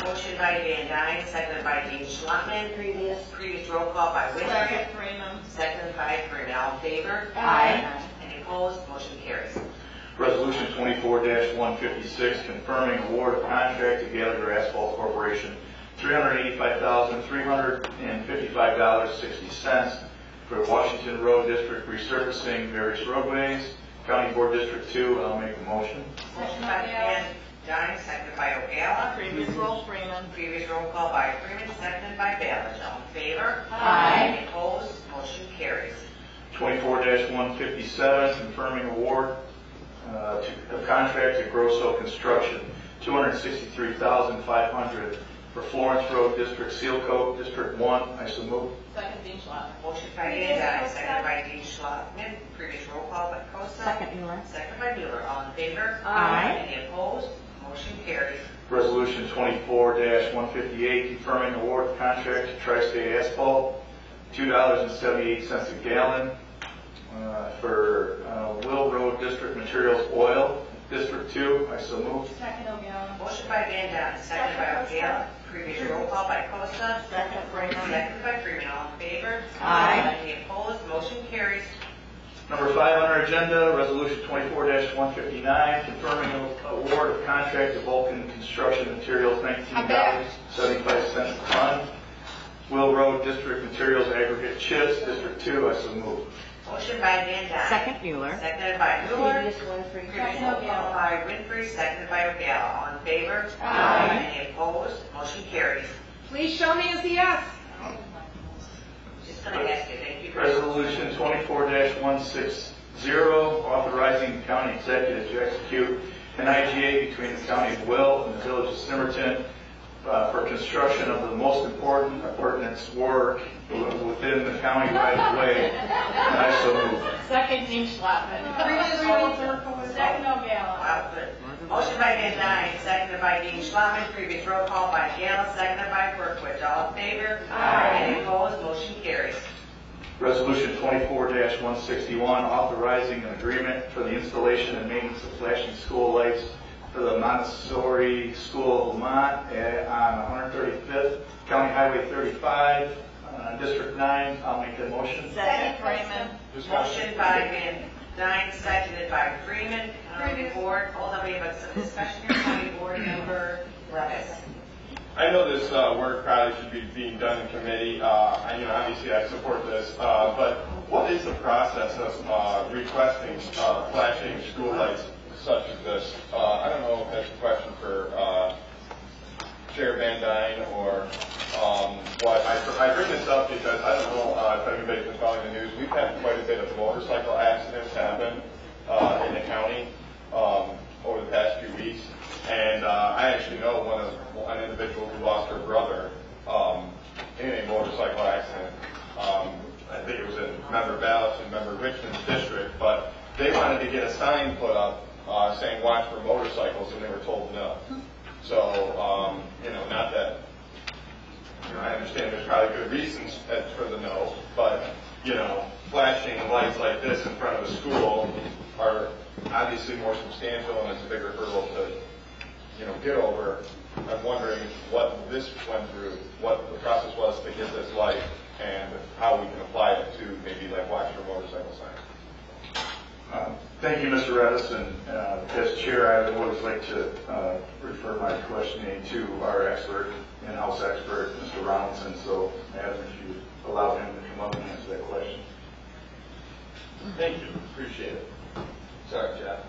Motion by Van Dyne, seconded by Dean Schlottman. Previous roll call by Winfrey. Second Freeman. Seconded by Freeman. All in favor? Aye. Any opposed? Motion carries. Resolution 24-156, confirming award of contract to Gallagher Asphalt Corporation, $385,355.60 for Washington Road District resurfacing various roadways. County Board District 2, I'll make a motion. Motion by Van Dyne, seconded by O'Gala. Previous roll, Freeman. Previous roll call by Freeman, seconded by Ballard. All in favor? Aye. Any opposed? Motion carries. 24-157, confirming award of contract to Grosso Construction, $263,500 for Florence Road District Seal Coat, District 1. I so move. Second, Dean Schlafly. Motion by Van Dyne, seconded by Dean Schlafly. Previous roll call by Costa. Second, Mueller. Seconded by Mueller. All in favor? Aye. Any opposed? Motion carries. Resolution 24-158, confirming award of contract to Tri-State Asphalt, $2.78 a gallon for Will Road District Materials Oil, District 2. I so move. Second, O'Gala. Motion by Van Dyne, seconded by O'Gala. Previous roll call by Costa. Second, Freeman. Seconded by Freeman. All in favor? Aye. Any opposed? Motion carries. Number 5 on our agenda, Resolution 24-159, confirming award of contract to Vulcan Construction Materials, $19.75 a ton. Will Road District Materials Aggregate Chips, District 2. I so move. Motion by Van Dyne. Second, Mueller. Seconded by Mueller. Previous Winfrey. Previous roll call by Winfrey, seconded by O'Gala. All in favor? Aye. Any opposed? Motion carries. Please show me as a yes. Just going to ask you, thank you. Resolution 24-160, authorizing the county executive to execute an IGA between the county of Will and the village of Simerton for construction of the most important appurtenance work within the county right of way. And I so move. Second, Dean Schlafly. Previous roll call. Second, O'Gala. Wow, good. Motion by Van Dyne, seconded by Dean Schlafly. Previous roll call by Gale, seconded by Berkowitz. All in favor? Aye. Any opposed? Motion carries. Resolution 24-161, authorizing an agreement for the installation and maintenance of flashing school lights for the Montessori School of Vermont on 135th, County Highway 35, District 9. I'll make that motion. Second, Freeman. Motion by Van Dyne, seconded by Freeman. County Board, hold on, we have some discussion here. County Board Member Levis. I know this work probably should be being done in committee. Obviously I support this, but what is the process of requesting flashing school lights such as this? I don't know if that's a question for Chair Van Dyne or what. I bring this up because I don't know if anybody's been following the news. We've had quite a bit of motorcycle accidents happen in the county over the past few weeks. And I actually know an individual who lost her brother in a motorcycle accident. I think it was in member Ballas and member Richmond's district, but they wanted to get a sign put up saying watch for motorcycles, and they were told no. So, not that, I understand there's probably good reasons for the no, but, flashing lights like this in front of a school are obviously more substantial, and it's a bigger hurdle to get over. I'm wondering what this went through, what the process was to get this light, and how we can apply it to maybe like watch for motorcycle signs. Thank you, Mr. Redis, and as chair, I would always like to refer my questioning to our expert, in-house expert, Mr. Ronaldson. So, Madam, if you allow him to come up and answer that question. Thank you, appreciate it. Sorry, Jeff.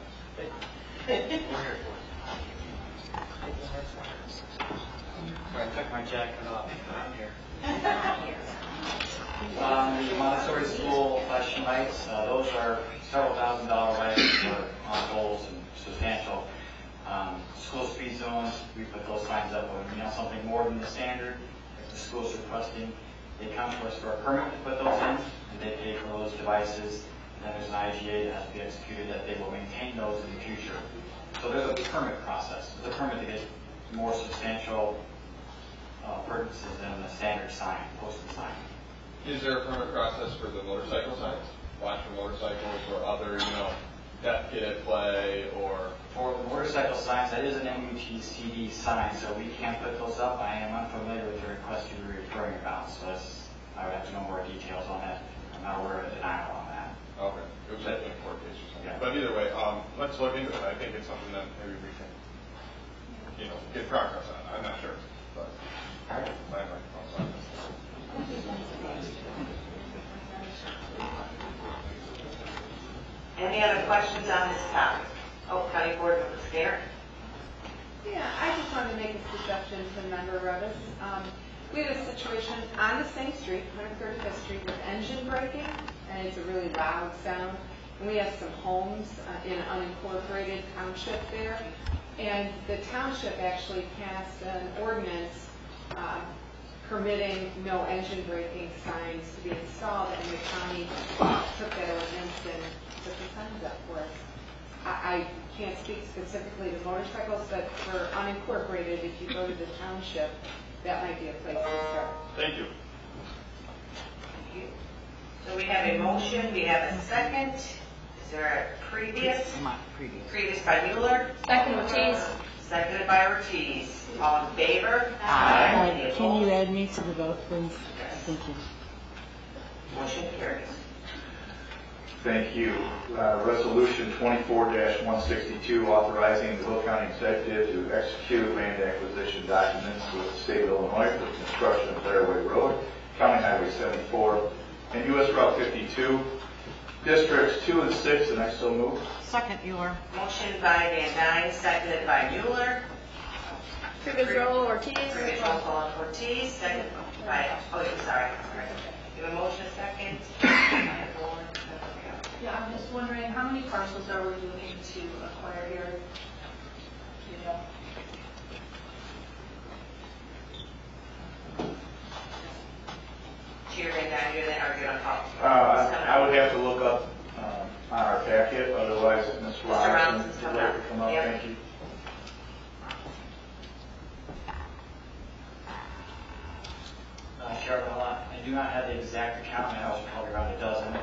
I took my jacket off. I'm here. The Montessori School flashing lights, those are several $1,000 lights for on poles and substantial. School speed zones, we put those signs up when something more than the standard. If the school's requesting, they come to us for a permit to put those in, and they pay for those devices. And then there's an IGA that has to be executed that they will maintain those in the future. So there's a permit process. There's a permit to get more substantial purchases than the standard sign, posted sign. Is there a permit process for the motorcycle signs? Watch for motorcycles or other, deaf kid at play or... For the motorcycle signs, that is an MUTCD sign, so we can't put those up. I am unfamiliar with the request you were referring about, so I would have to know more details on that. I'm not aware of a denial on that. Okay. It was like in a court case or something. Yeah. But either way, let's look into it. I think it's something that maybe we can, get progress on. I'm not sure. But. All right. Any other questions on this topic? Oh, County Board Member Skinner. Yeah, I just wanted to make a suggestion to Member Revis. We have a situation on the same street, 135th Street, with engine braking, and it's a really loud sound. And we have some homes in an unincorporated township there. And the township actually passed an ordinance permitting no engine braking signs to be installed, and the county took that ordinance and put the signs up for us. I can't speak specifically to motorcycles, but for unincorporated, if you go to the township, that might be a place to start. Thank you. So we have a motion, we have a second. Is there a previous? Previous by Mueller. Second, Ortiz. Seconded by Ortiz. All in favor? Aye. Can you add me to the vote, please? Thank you. Motion carries. Thank you. Resolution 24-162, authorizing the Will County Executive to execute land acquisition documents with the State of Illinois for the construction of Fairway Road, County Highway 74, and U.S. Route 52, Districts 2 and 6, and I so move. Second, Mueller. Motion by Van Dyne, seconded by Mueller. Previous roll, Ortiz. Previous roll call Ortiz, second by, oh, sorry. You have a motion, second. Yeah, I'm just wondering, how many parcels are we looking to acquire here? You know? Chair Van Dyne, you're going to call. I would have to look up on our packet, otherwise Ms. Robinson would like to come up. Yep. Thank you. Chairman, I do not have the exact account. I know it's probably around a dozen.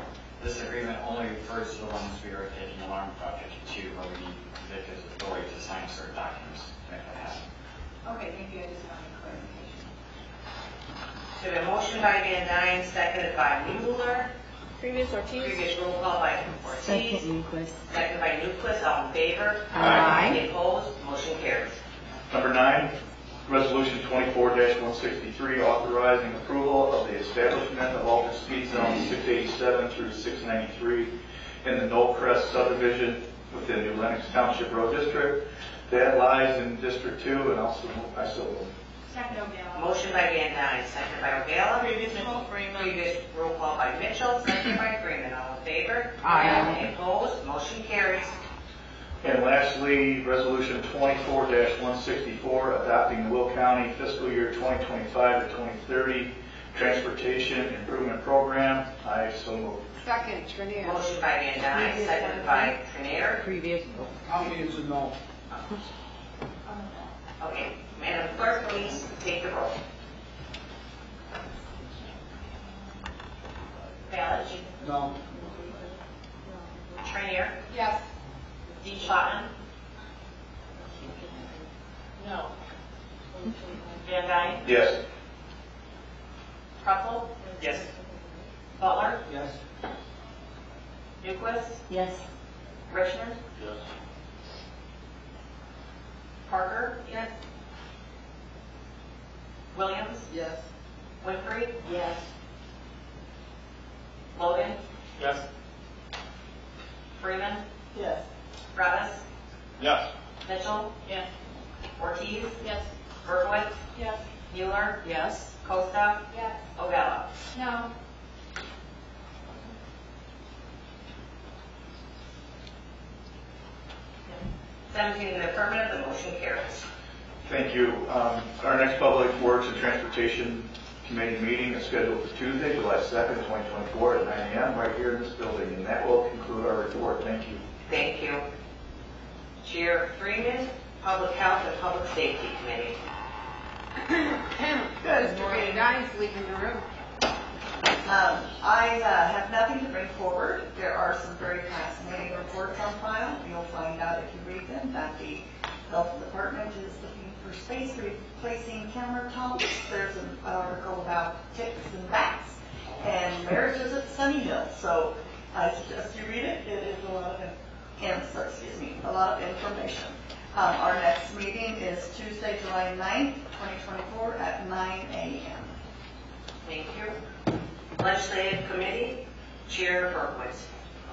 This agreement only refers to the ones we are taking alarm project to, where we need Vic's authority to sign certain documents to make that happen. Okay, thank you, I just wanted clarification. So the motion by Van Dyne, seconded by Mueller. Previous Ortiz. Previous roll call by Ortiz. Second, Newquist. Seconded by Newquist. All in favor? Aye. Any opposed? Motion carries. Number 9, Resolution 24-163, authorizing approval of the establishment of altered speed zones 687 through 693 in the Knoll Crest subdivision within New Lenox Township Road District. That lies in District 2, and I so move. Second, O'Gara. Motion by Van Dyne, seconded by O'Gara. Previous roll call by Mitchell, seconded by Freeman. All in favor? Aye. Any opposed? Motion carries. And lastly, Resolution 24-164, adopting the Will County fiscal year 2025 to 2030 Transportation Improvement Program. I so move. Second, Trinier. Motion by Van Dyne, seconded by Trinier. Previous. How many is a no? Okay, Madam Clerk, please take the roll. Ballot. No. Trinier. Yes. D. Schottenham. No. Van Dyne. Yes. Truffle. Yes. Butler. Yes. Newquist. Yes. Richmond. Yes. Parker. Yes. Williams. Yes. Winfrey. Yes. Logan. Yes. Freeman. Yes. Revis. Yes. Mitchell. Yes. Ortiz. Yes. Berkowitz. Yes. Mueller. Yes. Costa. Yes. O'Gara. No. Seventeen in the affirmative, the motion carries. Thank you. Our next Public Works and Transportation Committee meeting is scheduled for Tuesday, July 2nd, 2024 at 9 a.m. right here in this building. And that will conclude our report. Thank you. Thank you. Chair Freeman, Public Health and Public Safety Committee. Good. Mr. Van Dyne's leaving the room. I have nothing to bring forward. There are some very fascinating reports on file. You'll find out if you read them that the health department is looking for space replacing countertops. There's an article about ticks and bats and marriages at Sunny Hill. So I suggest you read it. It is a lot of information. Our next meeting is Tuesday, July 9th, 2024 at 9 a.m. Thank you. Legislative Committee, Chair Berkowitz.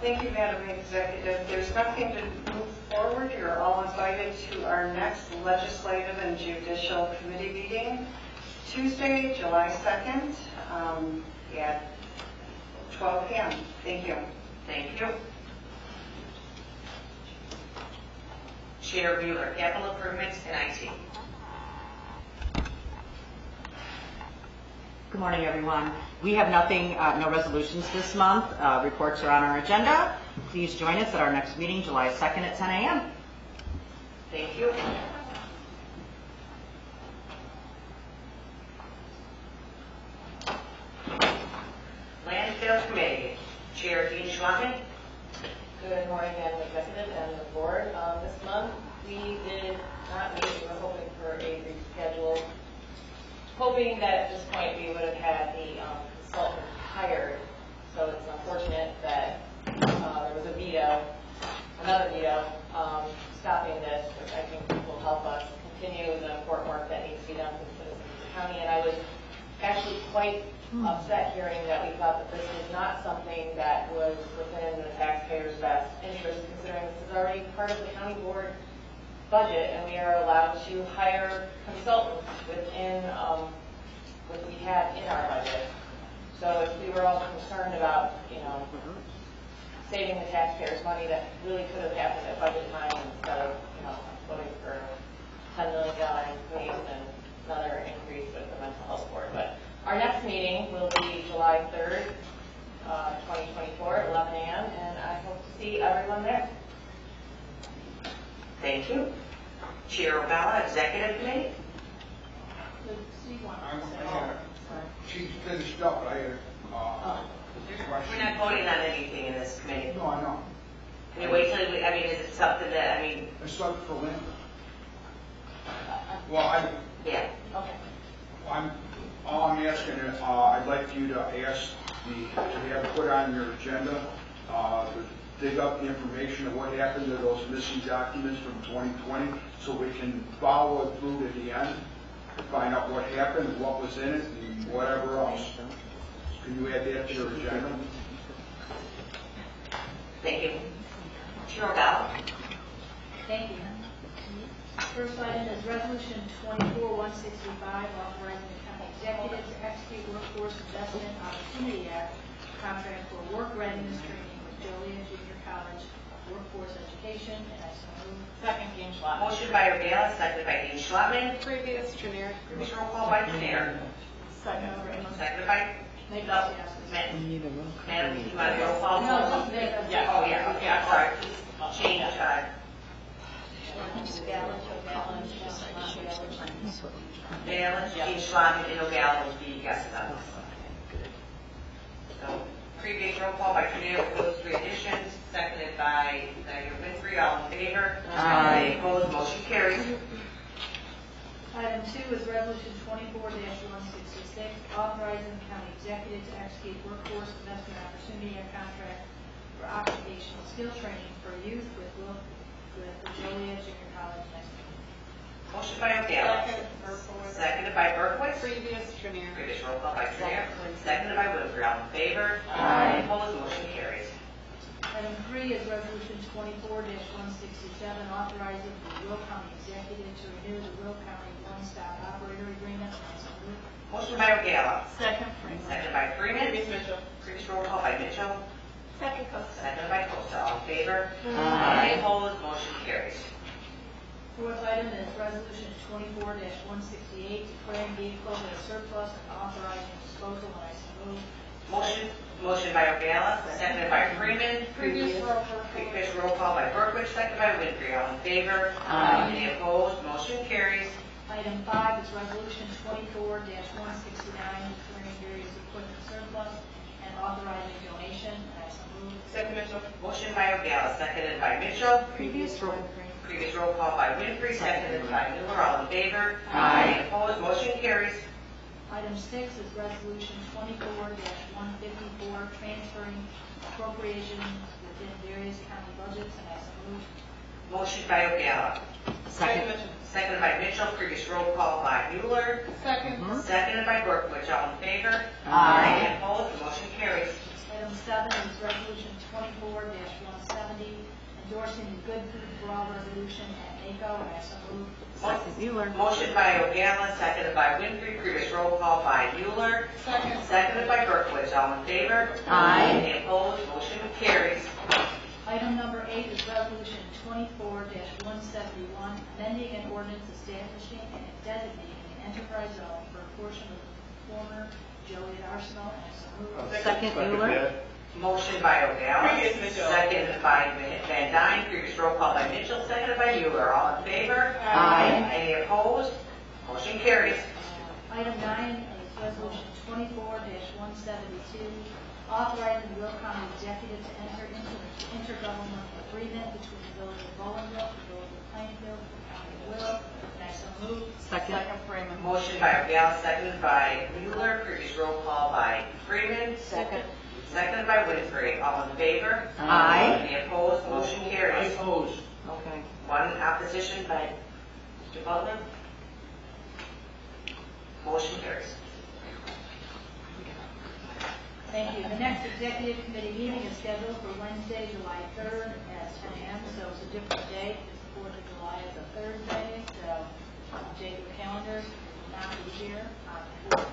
Thank you, Madam Executive. There's nothing to move forward. You're all invited to our next Legislative and Judicial Committee meeting, Tuesday, July 2nd, at 12 p.m. Thank you. Thank you. Chair Bueller, capital improvements and IT. Good morning, everyone. We have nothing, no resolutions this month. Reports are on our agenda. Please join us at our next meeting, July 2nd at 10 a.m. Thank you. Landfill Committee, Chair Dean Schwabman. Good morning, Madam Executive and the board. This month, we did not meet. We were hoping for a reschedule, hoping that at this point we would have had the consultant hired. So it's unfortunate that there was a veto, another veto, stopping this, which I think will help us continue the important work that needs to be done for the citizens of the county. And I was actually quite upset hearing that we thought that this was not something that was within the taxpayers' best interest, considering this is already part of the county board budget, and we are allowed to hire consultants within what we have in our budget. So if we were also concerned about, saving the taxpayers' money, that really could have happened at budget time instead of, voting for $10 million increase and another increase with the mental health board. But our next meeting will be July 3rd, 2024 at 11 a.m., and I hope to see everyone there. Thank you. Chair O'Balla, Executive Committee. She's finished up. I had We're not voting on anything in this committee. No, I know. Can you wait till is it something that, It's something for Lynn. Well, yeah. Okay. All I'm asking is, I'd like you to ask to have put on your agenda, to dig up the information of what happened to those missing documents from 2020, so we can follow it through to the end, to find out what happened, what was in it, and whatever else. Can you add that to your agenda? Thank you. Chair O'Balla. Thank you. First item is Resolution 24-165, authorizing the county executive to execute Workforce Investment Opportunity Act contract for work readiness training with Joliet Junior College Workforce Education, and I so move. Second, Dean Schwabman. Motion by O'Balla, seconded by Dean Schwabman. Previous, generic. Previous roll call by Jenner. Seconded by Madam, do you want to roll call? No, yeah. Oh, yeah, okay, I'm sorry. Change, Balance, Dean Schwabman, and O'Balla will be yes on this one. So, previous roll call by Jenner for those three additions, seconded by Senator Winfrey. All in favor? Aye. Opposed? Motion carries. Item 2 is Resolution 24-166, authorizing the county executive to execute Workforce Investment Opportunity Act contract for occupational skill training for youth with the Joliet Junior College next week. Motion by O'Gallagher. Seconded by Berkowitz. Previous, generic. Previous roll call by Jenner. Seconded by Winfrey. All in favor? Aye. Opposed? Motion carries. Item 3 is Resolution 24-167, authorizing the Will County executive to renew the Will County one-stop operator agreement. Motion by O'Gallagher. Second, Seconded by Freeman. Mitchell. Previous roll call by Mitchell. Second, Costa. Seconded by Costa. All in favor? Aye. Opposed? Motion carries. Fourth item is Resolution 24-168, declaring vehicles as surplus and authorizing disposal, and I so move. Motion by O'Gallagher, seconded by Freeman. Previous roll call by Berkowitz, seconded by Winfrey. All in favor? Aye. Any opposed? Motion carries. Item 5 is Resolution 24-169, declaring various equipment surplus and authorizing donation, and I so move. Second, Mitchell. Motion by O'Gallagher, seconded by Mitchell. Previous roll. Previous roll call by Winfrey, seconded by Miller. All in favor? Aye. Any opposed? Motion carries. Item 6 is Resolution 24-154, transferring appropriations within various county budgets, and I so move. Motion by O'Gallagher. Seconded by Mitchell. Previous roll call by Mueller. Seconded by Berkowitz. All in favor? Aye. Any opposed? Motion carries. Item 7 is Resolution 24-155, Portico, and I so move. Second Mueller. Motion by O'Gallagher, seconded by Winfrey. Previous roll call by Mueller. Seconded by Berkowitz. All in favor? Aye. Any opposed? Motion carries. Item number 8 is resolution 24-171, amending an ordinance establishing and designating an enterprise zone for a portion of the former Joliet Arsenal, and I so move. Second Mueller. Motion by O'Gallagher. Previous Mitchell. Seconded by Van Dyne. Previous roll call by Mitchell. Seconded by Mueller. All in favor? Aye. Any opposed? Motion carries. Item 9 is resolution 24-172, authorizing the Will County Executive to enter into an intergovernmental agreement between the Village of Bolingbrook, the Village of Plainfield, and the County of Will, and I so move. Second. Freeman. Motion by O'Gallagher, seconded by Mueller. Previous roll call by Freeman. Seconded by Winfrey. All in favor? Aye. Any opposed? Motion carries. Okay. One opposition by Mr. Butler. Motion carries. Thank you. The next executive committee meeting is scheduled for Wednesday, July 3rd at 10 a.m., so it's a different date. It's the 4th of July is a Thursday, so update your calendars. We will not be here on the 4th.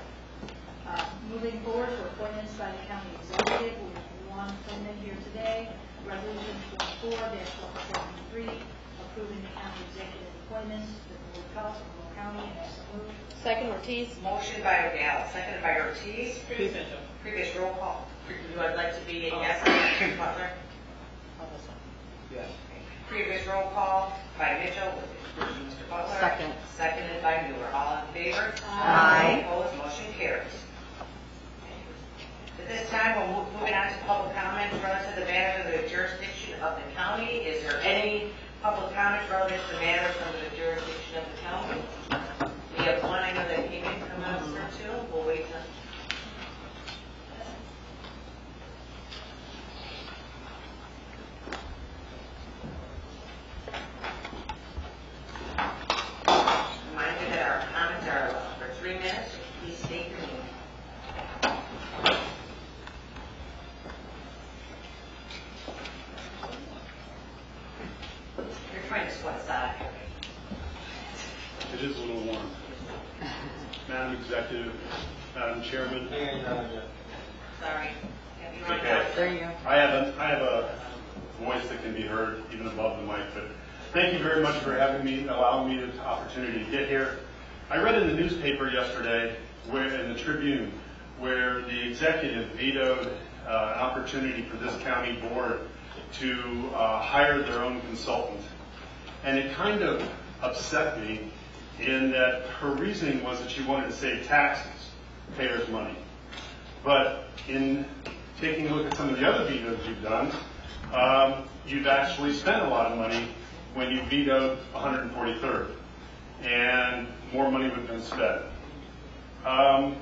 Moving forward for appointments by the county executive, we have one appointment here today, resolution 24-173, approving the county executive appointments to the Board of Health of Will County, and I so move. Second, Ortiz. Motion by O'Gallagher, seconded by Ortiz. Previous roll call. You would like to be a yes on that, Mr. Butler? Yes. Previous roll call by Mitchell, Mr. Butler. Second. Seconded by Mueller. All in favor? Aye. Opposed? Motion carries. At this time, we're moving on to public comments relative to the matters of the jurisdiction of the county. Is there any public comments relative to matters under the jurisdiction of the county? We have one. I know that came in from us or two. We'll wait till. Reminder that our comments are for 3 minutes. Please state your name. You're trying to sweat us out here. It is a little warm. Madam Executive, Madam Chairman. Sorry. Have you Okay. There you go. I have a voice that can be heard even above the mic, but thank you very much for having me, allowing me the opportunity to get here. I read in the newspaper yesterday, in the Tribune, where the executive vetoed an opportunity for this county board to hire their own consultant. And it kind of upset me in that her reasoning was that she wanted to save taxes, payers' money. But in taking a look at some of the other vetoes you've done, you've actually spent a lot of money when you vetoed 143rd, and more money would have been spent. I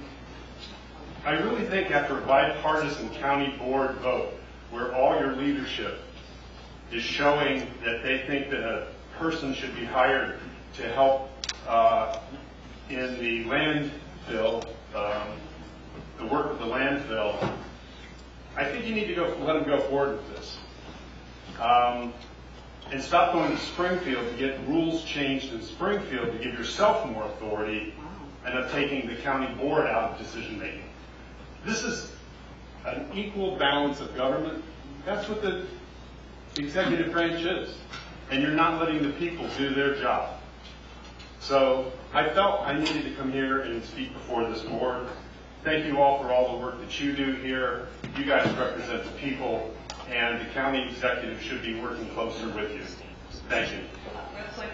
really think after a bipartisan county board vote, where all your leadership is showing that they think that a person should be hired to help in the landfill, the work of the landfill, I think you need to let them go forward with this. And stop going to Springfield to get rules changed in Springfield to give yourself more authority and of taking the county board out of decision making. This is an equal balance of government. That's what the executive branch is. And you're not letting the people do their job. So I felt I needed to come here and speak before this board. Thank you all for all the work that you do here. You guys represent the people, and the county executive should be working closer with you. Thank you. Real quick,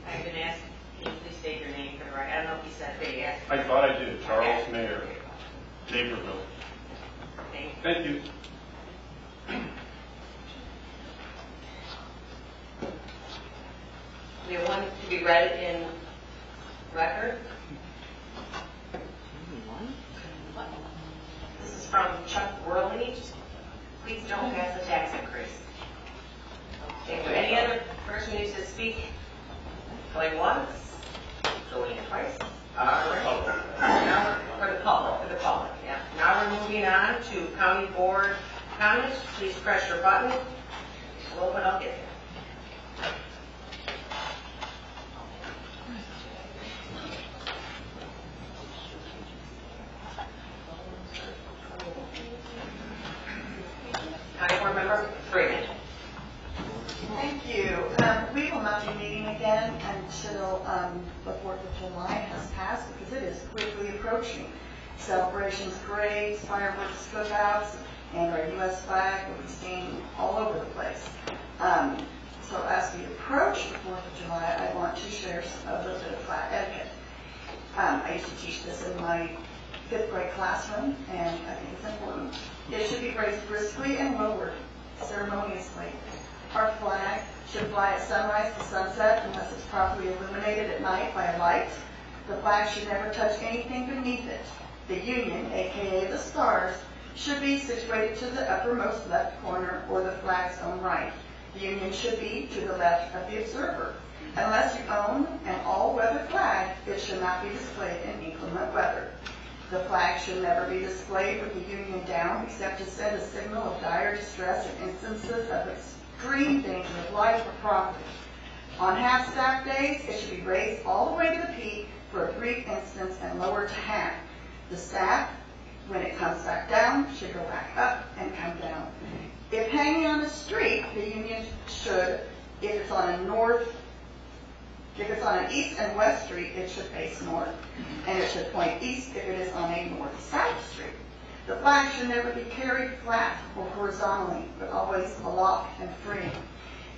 I've been asked, can you please state your name for the record? I don't know if you said it, yes. I thought I did. Charles Mayer, Naperville. Thank you. We have one to be read in record. This is from Chuck Worley. Please don't pass the tax increase. Thank you. Any other person who needs to speak? Going once? Going twice? Now for the public, yeah. Now we're moving on to county board comments. Please press your button. We'll open up it. Councilmember Freeman. Thank you. We will not be meeting again until the 4th of July has passed because it is quickly approaching. Celebrations, parades, fireworks, cookouts, and our U.S. flag will be seen all over the place. So as we approach the 4th of July, I want to share a little bit of flag etiquette. I used to teach this in my 5th grade classroom, and I think it's important. It should be raised briskly and lowered ceremoniously. Our flag should fly at sunrise to sunset unless it's properly illuminated at night by a light. The flag should never touch anything beneath it. The Union, aka the stars, should be situated to the uppermost left corner or the flag's own right. The Union should be to the left of the observer. Unless you own an all-weather flag, it should not be displayed in inclement weather. The flag should never be displayed with the Union down except to send a signal of dire distress in instances of extreme danger of life or property. On half-staff days, it should be raised all the way to the peak for a brief instance and lowered to half. The staff, when it comes back down, should go back up and come down. If hanging on the street, the Union should, if it's on an east and west street, it should face north, and it should point east if it is on a north-south street. The flag should never be carried flat or horizontally, but always aloft and free.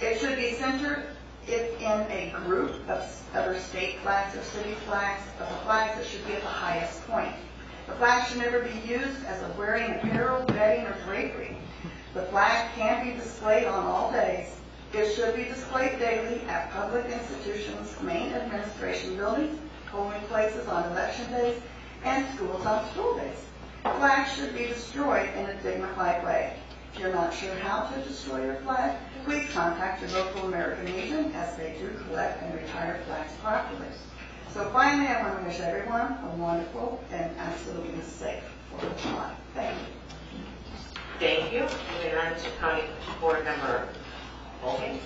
It should be centered if in a group of other state flags or city flags, of the flags that should be at the highest point. The flag should never be used as a wearing apparel, bedding, or drapery. The flag can be displayed on all days. It should be displayed daily at public institutions, main administration buildings, polling places on election days, and schools on school days. Flags should be destroyed in a dignified way. If you're not sure how to destroy your flag, please contact your local American Legion as they do collect and retire flags properly. So finally, I want to wish everyone a wonderful and absolutely safe 4th of July. Thank you. Thank you. Moving on to County Board Member Volkins.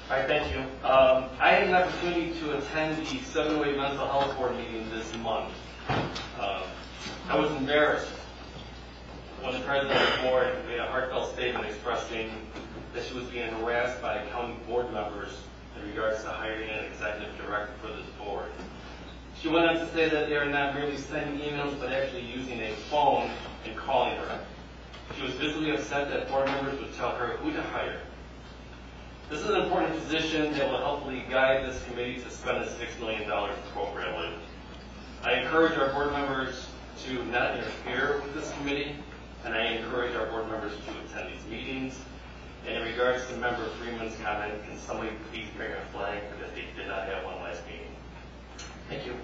Hi, thank you. I had an opportunity to attend the 708 Mental Health Board meeting this month. I was embarrassed when the president of the board made a heartfelt statement expressing that she was being harassed by county board members in regards to hiring an executive director for this board. She went on to say that they are not merely sending emails, but actually using a phone and calling her. She was visibly upset that board members would tell her who to hire. This is an important position that will hopefully guide this committee to spend the $6 million appropriately. I encourage our board members to not interfere with this committee, and I encourage our board members to attend these meetings. And in regards to Member Freeman's comment, can somebody please bring a flag because they did not have one last meeting? Thank you.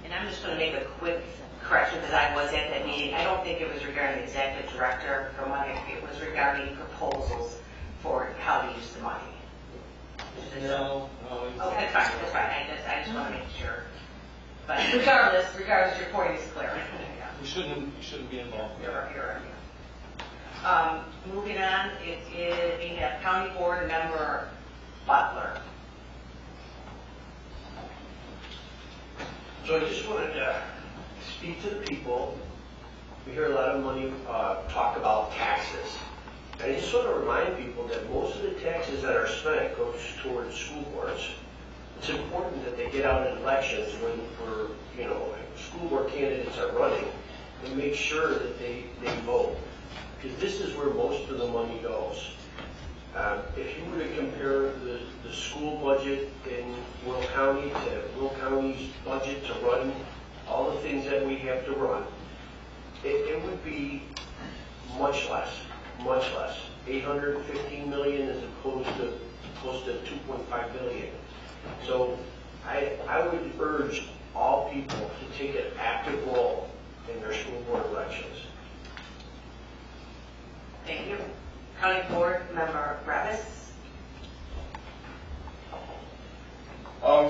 And I'm just going to make a quick correction because I was at that meeting. I don't think it was regarding the executive director. From what it was regarding proposals for how to use the money. No. Okay, that's fine. That's fine. I just want to make sure. But regardless, your point is clear. You shouldn't be involved. You're right. Moving on, we have County Board Member Butler. So I just wanted to speak to the people. We hear a lot of money talk about taxes. And I just want to remind people that most of the taxes that are spent goes towards school boards. It's important that they get out in elections when school board candidates are running and make sure that they vote. Because this is where most of the money goes. If you were to compare the school budget in Will County to Will County's budget to run all the things that we have to run, it would be much less. 815 million as opposed to close to 2.5 billion. So I would urge all people to take an active role in their school board elections. Thank you. County Board Member Ravis.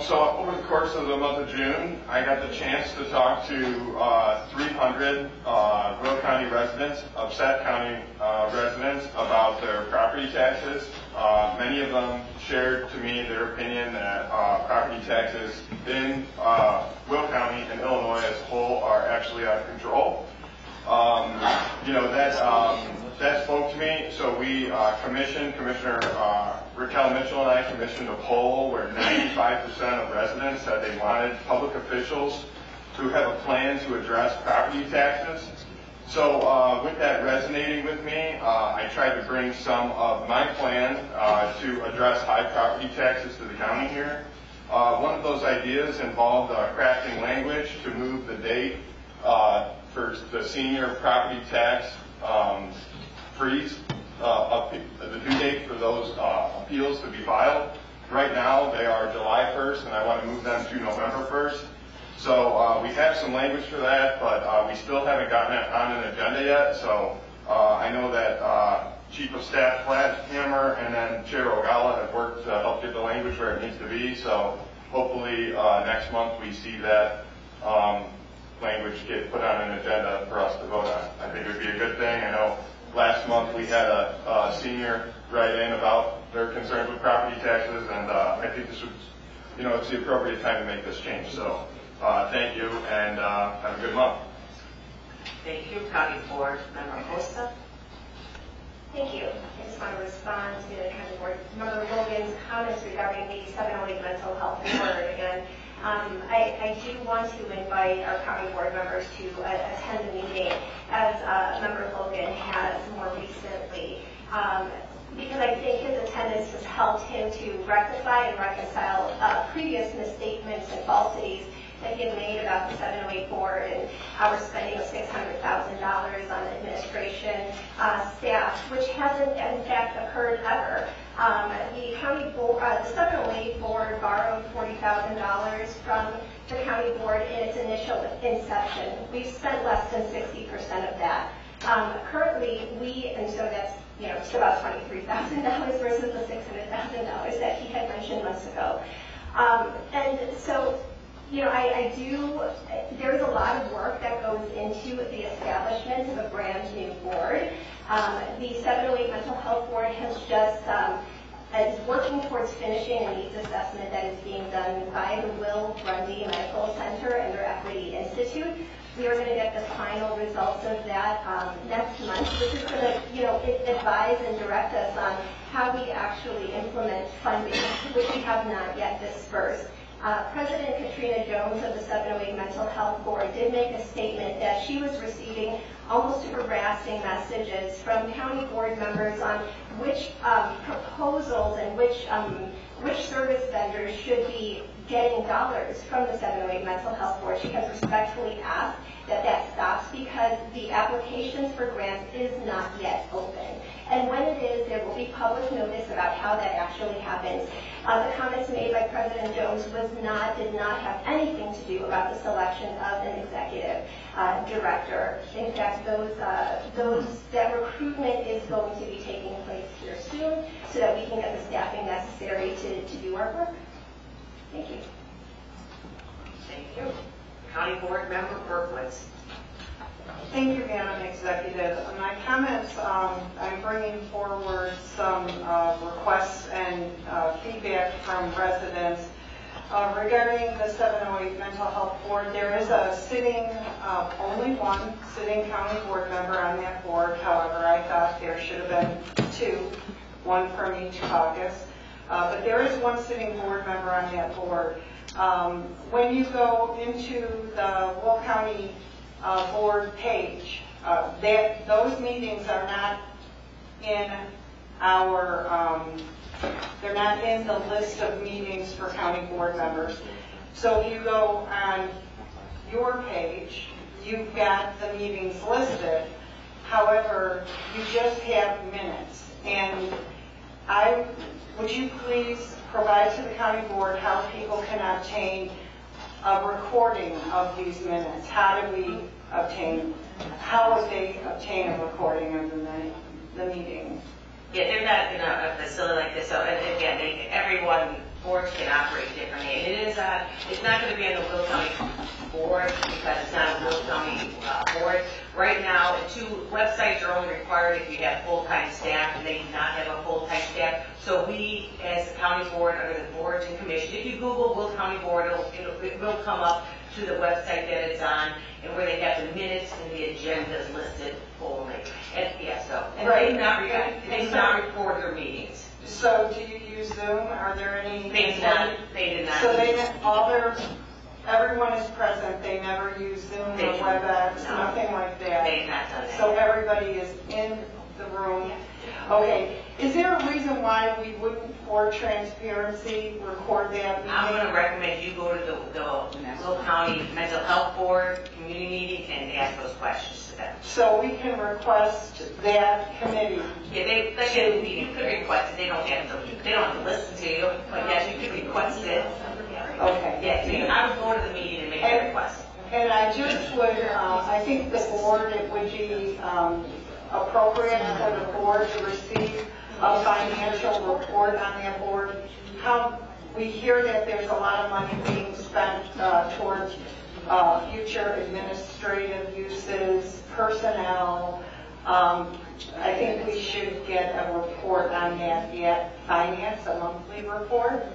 So over the course of the month of June, I got the chance to talk to 300 Will County residents, upset County residents about their property taxes. Many of them shared to me their opinion that property taxes in Will County and Illinois as a whole are actually out of control. That spoke to me. So we Commissioner Raquel Mitchell and I commissioned a poll where 95% of residents said they wanted public officials to have a plan to address property taxes. So with that resonating with me, I tried to bring some of my plan to address high property taxes to the county here. One of those ideas involved crafting language to move the date for the senior property tax freeze, the due date for those appeals to be filed. Right now, they are July 1st, and I want to move them to November 1st. So we have some language for that, but we still haven't gotten it on an agenda yet. So I know that Chief of Staff Flathammer and then Chair Ogala have worked to help get the language where it needs to be. So hopefully next month we see that language get put on an agenda for us to vote on. I think it would be a good thing. I know last month we had a senior write in about their concerns with property taxes, and I think this would, it's the appropriate time to make this change. So thank you, and have a good month. Thank you. County Board Member Costa. Thank you. I just want to respond to the County Board Member Logan's comments regarding the 708 mental health board. And I do want to invite our County Board members to attend the meeting, as Member Logan has more recently, because I think his attendance has helped him to rectify and reconcile previous misstatements and falsities that he had made about the 708 board and our spending of $600,000 on administration staff, which hasn't in fact occurred ever. The county board, the 708 board borrowed $40,000 from the county board in its initial inception. We've spent less than 60% of that. Currently, and so that's just about $23,000 versus the $600,000 that he had mentioned months ago. And so, there's a lot of work that goes into the establishment of a brand new board. The 708 Mental Health Board has just is working towards finishing a needs assessment that is being done by the Will Grundy Medical Center and their Equity Institute. We are going to get the final results of that next month. This is going to advise and direct us on how we actually implement funding, which we have not yet dispersed. President Katrina Jones of the 708 Mental Health Board did make a statement that she was receiving almost harassing messages from county board members on which proposals and which service vendors should be getting dollars from the 708 Mental Health Board. She has respectfully asked that stops because the applications for grants is not yet open. And when it is, there will be public notice about how that actually happens. The comments made by President Jones did not have anything to do about the selection of an executive director. In fact, that recruitment is going to be taking place here soon so that we can get the staffing necessary to do our work. Thank you. Thank you. County Board Member Berkowitz. Thank you, Madam Executive. My comments, I'm bringing forward some requests and feedback from residents regarding the 708 Mental Health Board. There is a only one sitting county board member on that board. However, I thought there should have been two, one from each caucus. But there is one sitting board member on that board. When you go into the Will County board page, those meetings are not in they're not in the list of meetings for county board members. So if you go on your page, you've got the meetings listed. However, you just have minutes. And would you please provide to the county board how people can obtain a recording of these minutes? How would they obtain a recording of the meeting? Yeah, they're not in a facility like this. So again, boards can operate differently. And it's not going to be on the Will County board because it's not a Will County board. Right now, the two websites are only required if you have full-time staff, and they do not have a full-time staff. So we, as the county board, under the boards and commissions, if you Google Will County Board, it will come up to the website that it's on, and where they have the minutes and the agendas listed only. And, yeah, so, and Right. they do not record their meetings. So do you use Zoom? Are there any? They did not. So everyone is present, they never use Zoom or WebEx, nothing like that? They have not done that. So everybody is in the room? Okay. Is there a reason why we wouldn't, for transparency, record that meeting? I'm going to recommend you go to the Will County Mental Health Board community meeting and ask those questions to them. So we can request that committee? Yeah, you could request it. They don't have to listen to you, but yes, you could request it. Okay. Yeah, so I would go to the meeting and make a request. And I just would, I think the board, it would be appropriate for the board to receive a financial report on that board. We hear that there's a lot of money being spent towards future administrative uses, personnel. I think we should get a report on that at finance, a monthly report.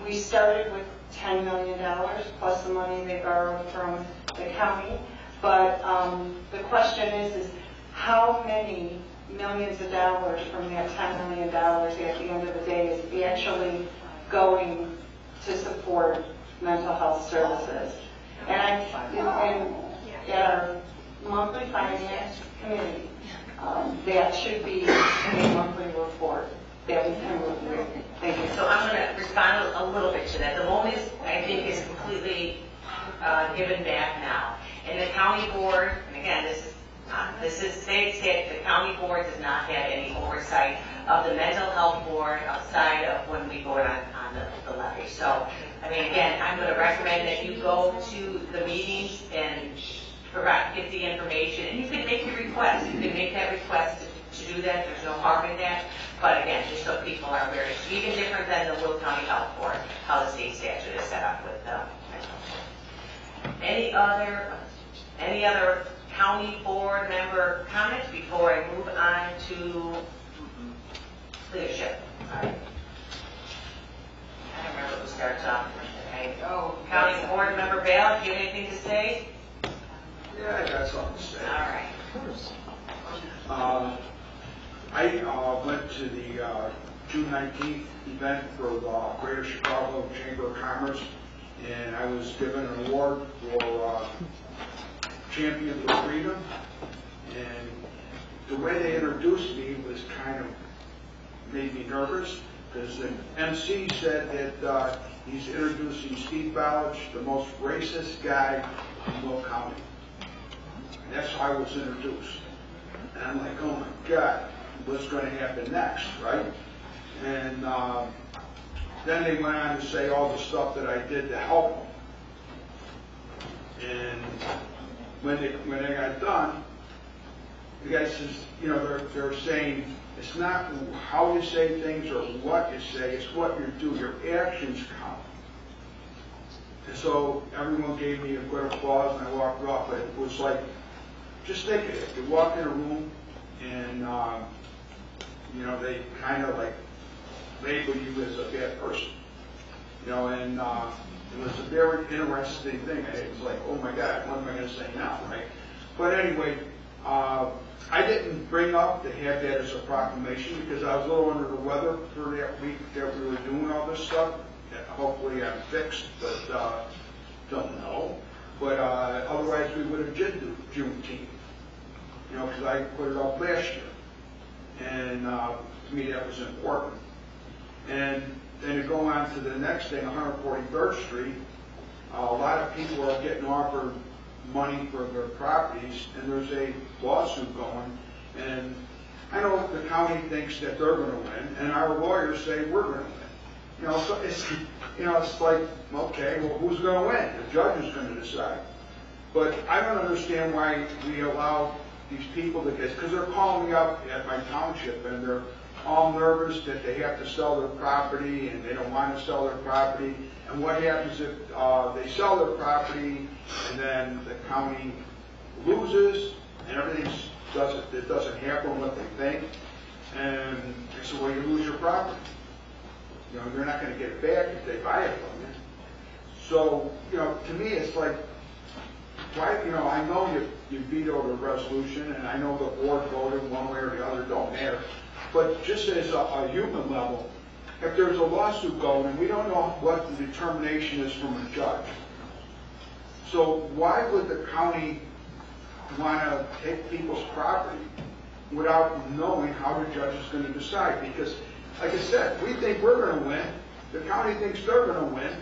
We started with $10 million plus the money they borrowed from the county. But the question is how many millions of dollars from that $10 million at the end of the day is actually going to support mental health services? And at our monthly finance committee, that should be a monthly report that we can review. Thank you. So I'm going to respond a little bit to that. The loan is, I think, is completely given back now. And the county board, and again, this is states that the county board does not have any oversight of the mental health board outside of when we vote on the levy. So, I mean, again, I'm going to recommend that you go to the meetings and get the information, and you can make your request. You can make that request to do that. There's no harm in that. But again, just so people are aware, it's even different than the Will County Health Board, how the state statute is set up with mental health. Any other county board member comments before I move on to leadership? All right. I don't remember who starts off. Okay. County board member Bale, do you have anything to say? Yeah, I got something to say. All right. I went to the June 19th event for the Greater Chicago Chamber of Commerce, and I was given an award for Champion for Freedom. And the way they introduced me was kind of made me nervous, because the MC said that he's introducing Steve Ballage, the most racist guy in Will County. And that's how I was introduced. And I'm like, oh my God, what's going to happen next, right? And then they went on to say all the stuff that I did to help them. And when they got done, the guy says, you know, they're saying it's not how you say things or what you say, it's what you do. Your actions count. And so everyone gave me a good applause, and I walked off. But it was like, just think of it. You walk in a room, and you know, they kind of like label you as a bad person. You know, and it was a very interesting thing. It was like, oh my God, what am I going to say now, right? But anyway, I didn't bring up to have that as a proclamation because I was a little under the weather for that week that we were doing all this stuff. Hopefully I'm fixed, but don't know. But otherwise we would have did do Juneteenth, you know, because I put it up last year. And to me that was important. And then to go on to the next thing, 143rd Street, a lot of people are getting offered money for their properties, and there's a lawsuit going. And I know the county thinks that they're going to win, and our lawyers say we're going to win. You know, so it's like, okay, well, who's going to win? The judge is going to decide. But I don't understand why we allow these people to get, because they're calling me up at my township, and they're all nervous that they have to sell their property, and they don't want to sell their property. And what happens if they sell their property, and then the county loses, and it doesn't happen what they think, and they say, well, you lose your property. You know, they're not going to get it back if they buy it from you. So, to me, it's like, why, I know you vetoed a resolution, and I know the board voted one way or the other, don't matter. But just as a human level, if there's a lawsuit going, and we don't know what the determination is from a judge, so why would the county want to take people's property without knowing how the judge is going to decide? Because, like I said, we think we're going to win, the county thinks they're going to win,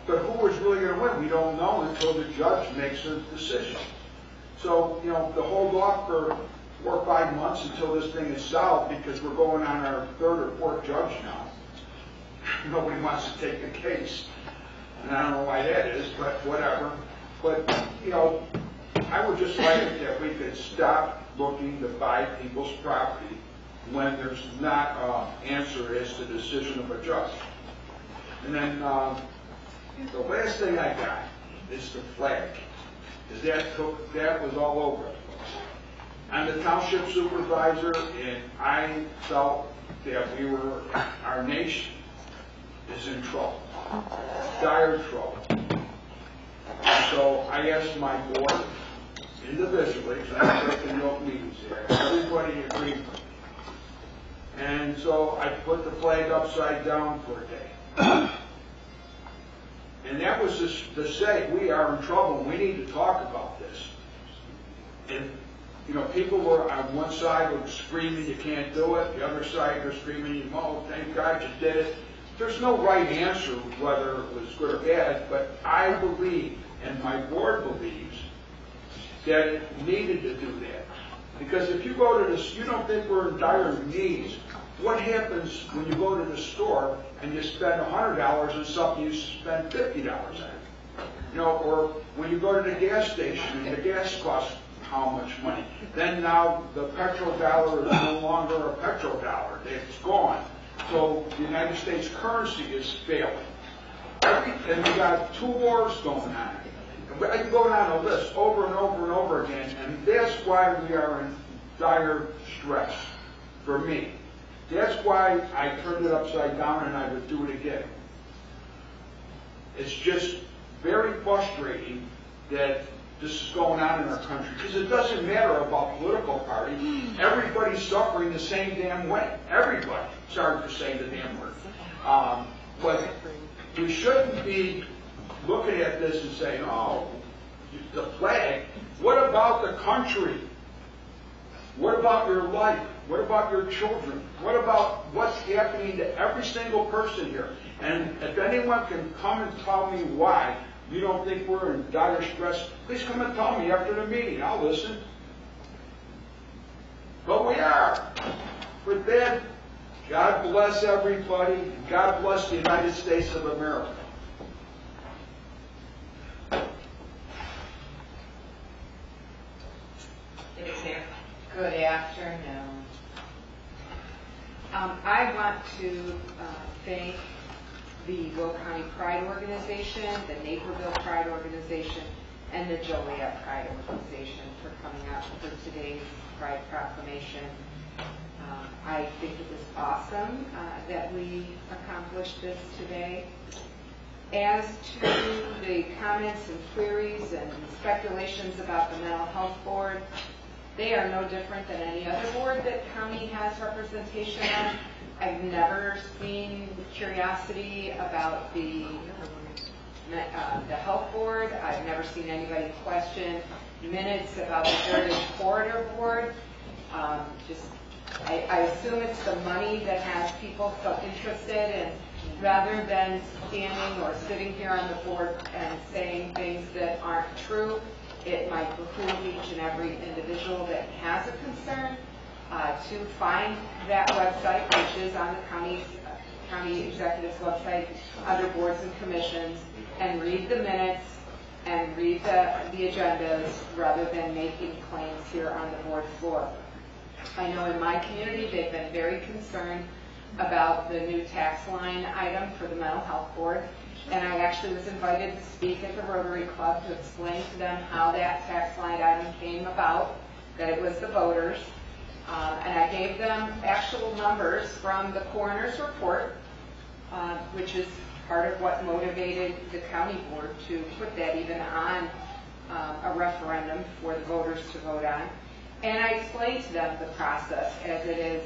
but who is really going to win? We don't know until the judge makes a decision. So, to hold off for 4 or 5 months until this thing is solved, because we're going on our 3rd or 4th judge now. Nobody wants to take the case. And I don't know why that is, but whatever. But, I would just like it if we could stop looking to buy people's property when there's not an answer as to the decision of a judge. And then the last thing I got is the flag. Because that was all over it. I'm the township supervisor, and I felt that our nation is in trouble, dire trouble. So I asked my board individually, because I'm taking no meetings here, everybody agreed with me. And so I put the flag upside down for a day. And that was just to say, we are in trouble, and we need to talk about this. And, people were on one side were screaming, you can't do it. The other side were screaming, oh, thank God you did it. There's no right answer whether it was good or bad, but I believe, and my board believes, that it needed to do that. Because if you go to this, you don't think we're in dire needs. What happens when you go to the store and you spend $100 on something you spend $50 on? Or when you go to the gas station and the gas costs how much money? Then now the petrodollar is no longer a petrodollar. It's gone. So the United States currency is failing. And we got 2 wars going on. I can go down a list over and over and over again, and that's why we are in dire stress, for me. That's why I turned it upside down, and I would do it again. It's just very frustrating that this is going on in our country, because it doesn't matter about political party. Everybody's suffering the same damn way. Everybody. Sorry for saying the damn word. But we shouldn't be looking at this and saying, oh, the flag. What about the country? What about your life? What about your children? What about what's happening to every single person here? And if anyone can come and tell me why you don't think we're in dire stress, please come and tell me after the meeting. I'll listen. But we are. With that, God bless everybody. God bless the United States of America. Good afternoon. I want to thank the Will County Pride Organization, the Naperville Pride Organization, and the Joliet Pride Organization for coming out for today's Pride Proclamation. I think it was awesome that we accomplished this today. As to the comments and queries and speculations about the Mental Health Board, they are no different than any other board that county has representation on. I've never seen curiosity about the health board. I've never seen anybody question minutes about the Heritage Corridor Board. I assume it's the money that has people so interested, and rather than standing or sitting here on the board and saying things that aren't true, it might behoove each and every individual that has a concern to find that website, which is on the county executive's website, under boards and commissions, and read the minutes and read the agendas rather than making claims here on the board floor. I know in my community they've been very concerned about the new tax line item for the Mental Health Board, and I actually was invited to speak at the Rotary Club to explain to them how that tax line item came about, that it was the voters, and I gave them actual numbers from the coroner's report, which is part of what motivated the county board to put that even on a referendum for the voters to vote on. And I explained to them the process as it is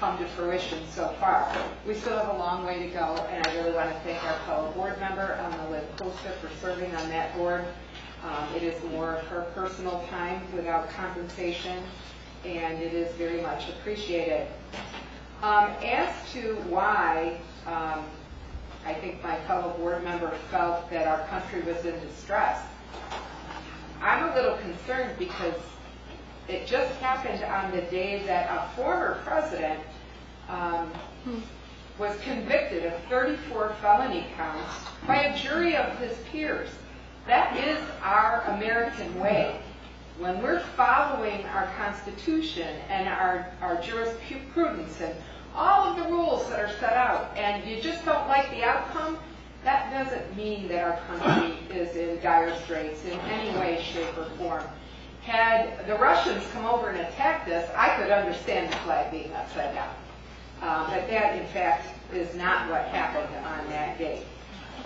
come to fruition so far. We still have a long way to go, and I really want to thank our fellow board member, Liv Costa, for serving on that board. It is more of her personal time without compensation, and it is very much appreciated. As to why I think my fellow board member felt that our country was in distress, I'm a little concerned because it just happened on the day that a former president was convicted of 34 felony counts by a jury of his peers. That is our American way. When we're following our Constitution and our jurisprudence and all of the rules that are set out, and you just don't like the outcome, that doesn't mean that our country is in dire straits in any way, shape, or form. Had the Russians come over and attacked us, I could understand the flag being upside down. But that, in fact, is not what happened on that day.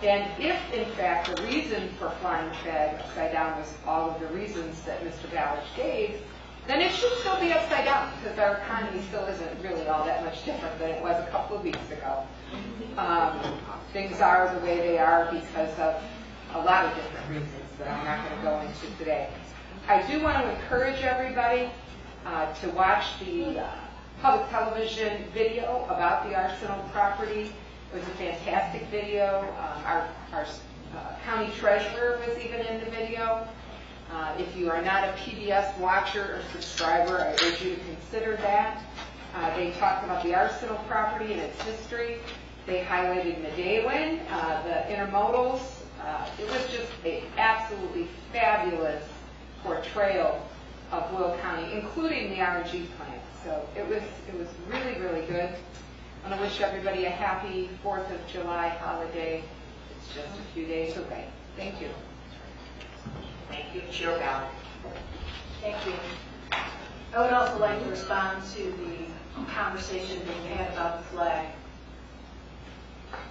And if, in fact, the reason for flying the flag upside down was all of the reasons that Mr. Ballard gave, then it should still be upside down, because our economy still isn't really all that much different than it was a couple of weeks ago. Things are the way they are because of a lot of different reasons that I'm not going to go into today. I do want to encourage everybody to watch the public television video about the Arsenal property. It was a fantastic video. Our county treasurer was even in the video. If you are not a PBS watcher or subscriber, I urge you to consider that. They talked about the Arsenal property and its history. They highlighted Medellin, the intermodals. It was just an absolutely fabulous portrayal of Will County, including the RNG plant. So it was really, really good. I want to wish everybody a happy 4th of July holiday. It's just a few days away. Thank you. Thank you. Chair Ballard. Thank you. I would also like to respond to the conversation being had about the flag.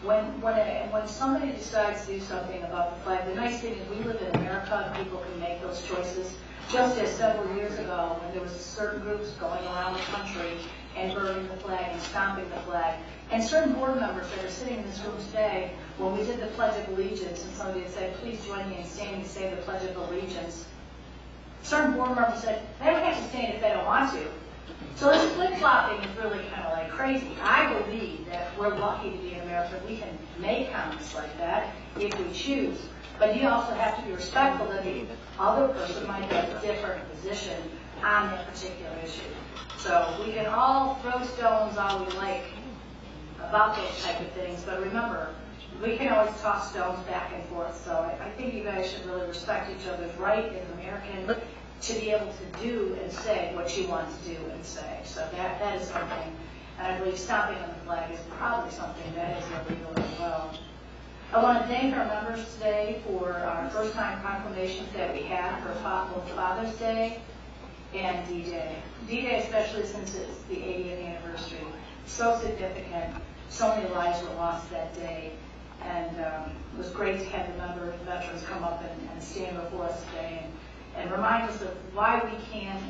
When somebody decides to do something about the flag, the nice thing is we live in America and people can make those choices. Just as several years ago, when there was certain groups going around the country and burning the flag and stomping the flag, and certain board members that are sitting in this room today, when we did the Pledge of Allegiance and somebody had said, please join me in standing to say the Pledge of Allegiance, certain board members said, they don't have to stand if they don't want to. So this flip-flopping is really kind of like crazy. I believe that we're lucky to be in America. We can make comments like that if we choose. But you also have to be respectful that the other person might have a different position on that particular issue. So we can all throw stones all we like about those type of things, but remember, we can always toss stones back and forth. So I think you guys should really respect each other's right as American to be able to do and say what you want to do and say. So that is something, and I believe stomping on the flag is probably something that is illegal as well. I want to thank our members today for our first-time proclamations that we had for both Father's Day and D-Day. D-Day especially since it's the 80th anniversary. So significant. So many lives were lost that day. And it was great to have the veterans come up and stand before us today and remind us of why we can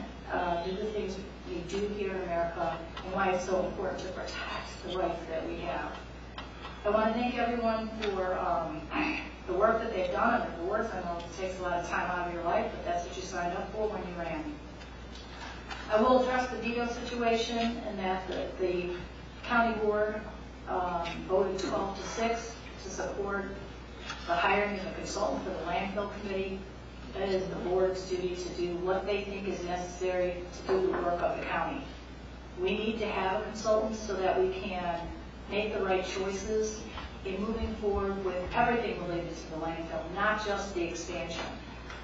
do the things we do here in America and why it's so important to protect the rights that we have. I want to thank everyone for the work that they've done on the boards. I know it takes a lot of time out of your life, but that's what you signed up for when you ran. I will address the veto situation and that the county board voted 12-6 to support the hiring of a consultant for the landfill committee. That is the board's duty to do what they think is necessary to do the work of the county. We need to have a consultant so that we can make the right choices in moving forward with everything related to the landfill, not just the expansion.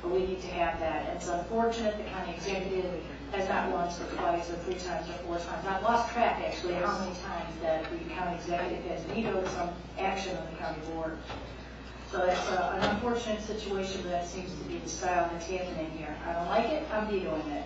But we need to have that. And it's unfortunate the county executive has not once or twice or 3 times or 4 times. I've lost track actually how many times that the county executive has vetoed some action of the county board. So that's an unfortunate situation, but that seems to be the style that's happening here. I don't like it, I'm vetoing it.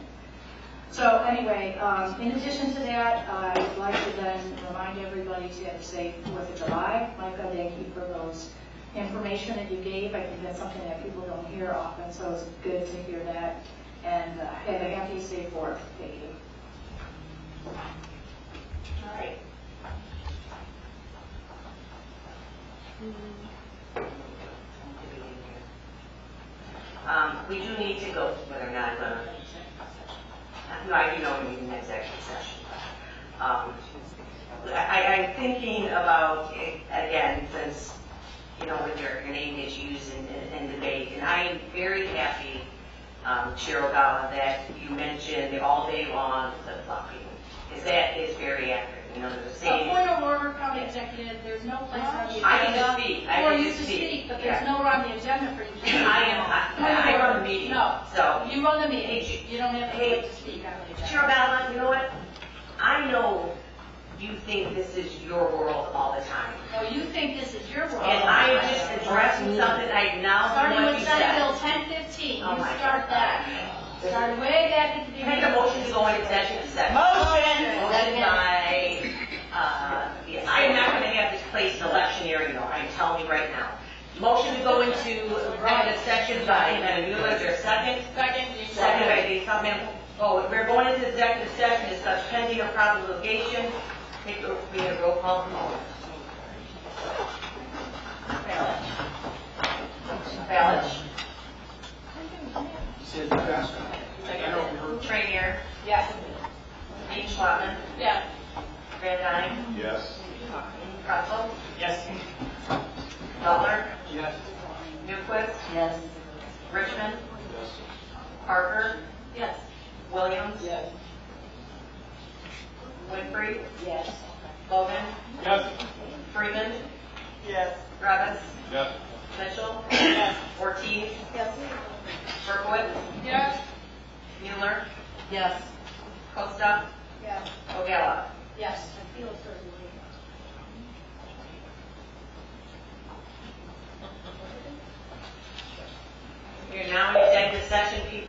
So anyway, in addition to that, I'd like to then remind everybody to have a safe 4th of July. Micah, thank you for those information that you gave. I think that's something that people don't hear often, so it's good to hear that. And have a happy, safe 4th. Thank you. All right. We do need to go, whether or not I'm going to, no, I do know we need an executive session. I'm thinking about, again, since, with your name gets used in debate, and I am very happy, Chair Ogala, that you mentioned all day long flip-flopping, because that is very accurate. The same. Point of order, County Executive, there's no place on the agenda. I can just speak. For you to speak, but there's nowhere on the agenda for you to speak. I run the meeting. No, so you run the meeting. You don't have to speak on the agenda. Chair Ogala, you know what? I know you think this is your world all the time. No, you think this is your world. And I am just addressing something I acknowledge Starting what with you Senate said. Bill 1015, Oh you my start God. that. Start way back at the Can I beginning. make a motion to go into executive session? Motion by, yes, I am not going to have this place an electioneering, I'm telling you right now. Motion to go into executive session by Madam Mueller, is there a second? Second by Dave Tubman. Oh, we're going into executive session, discuss pending or probable litigation. Take a roll call. Ballot. Trainier. Yes. Dean Schwabman. Yes. Van Dyne. Yes. Russell. Yes. Butler. Yes. Newquist. Yes. Richmond. Yes. Parker. Yes. Williams. Yes. Winfrey. Yes. Logan. Yes. Freeman. Yes. Travis. Yes. Mitchell. Yes. Ortiz. Yes. Berkowitz. Yes. Mueller. Yes. Costa. Yes. Ogala. Yes. I feel a certain way. We are now in executive session, people.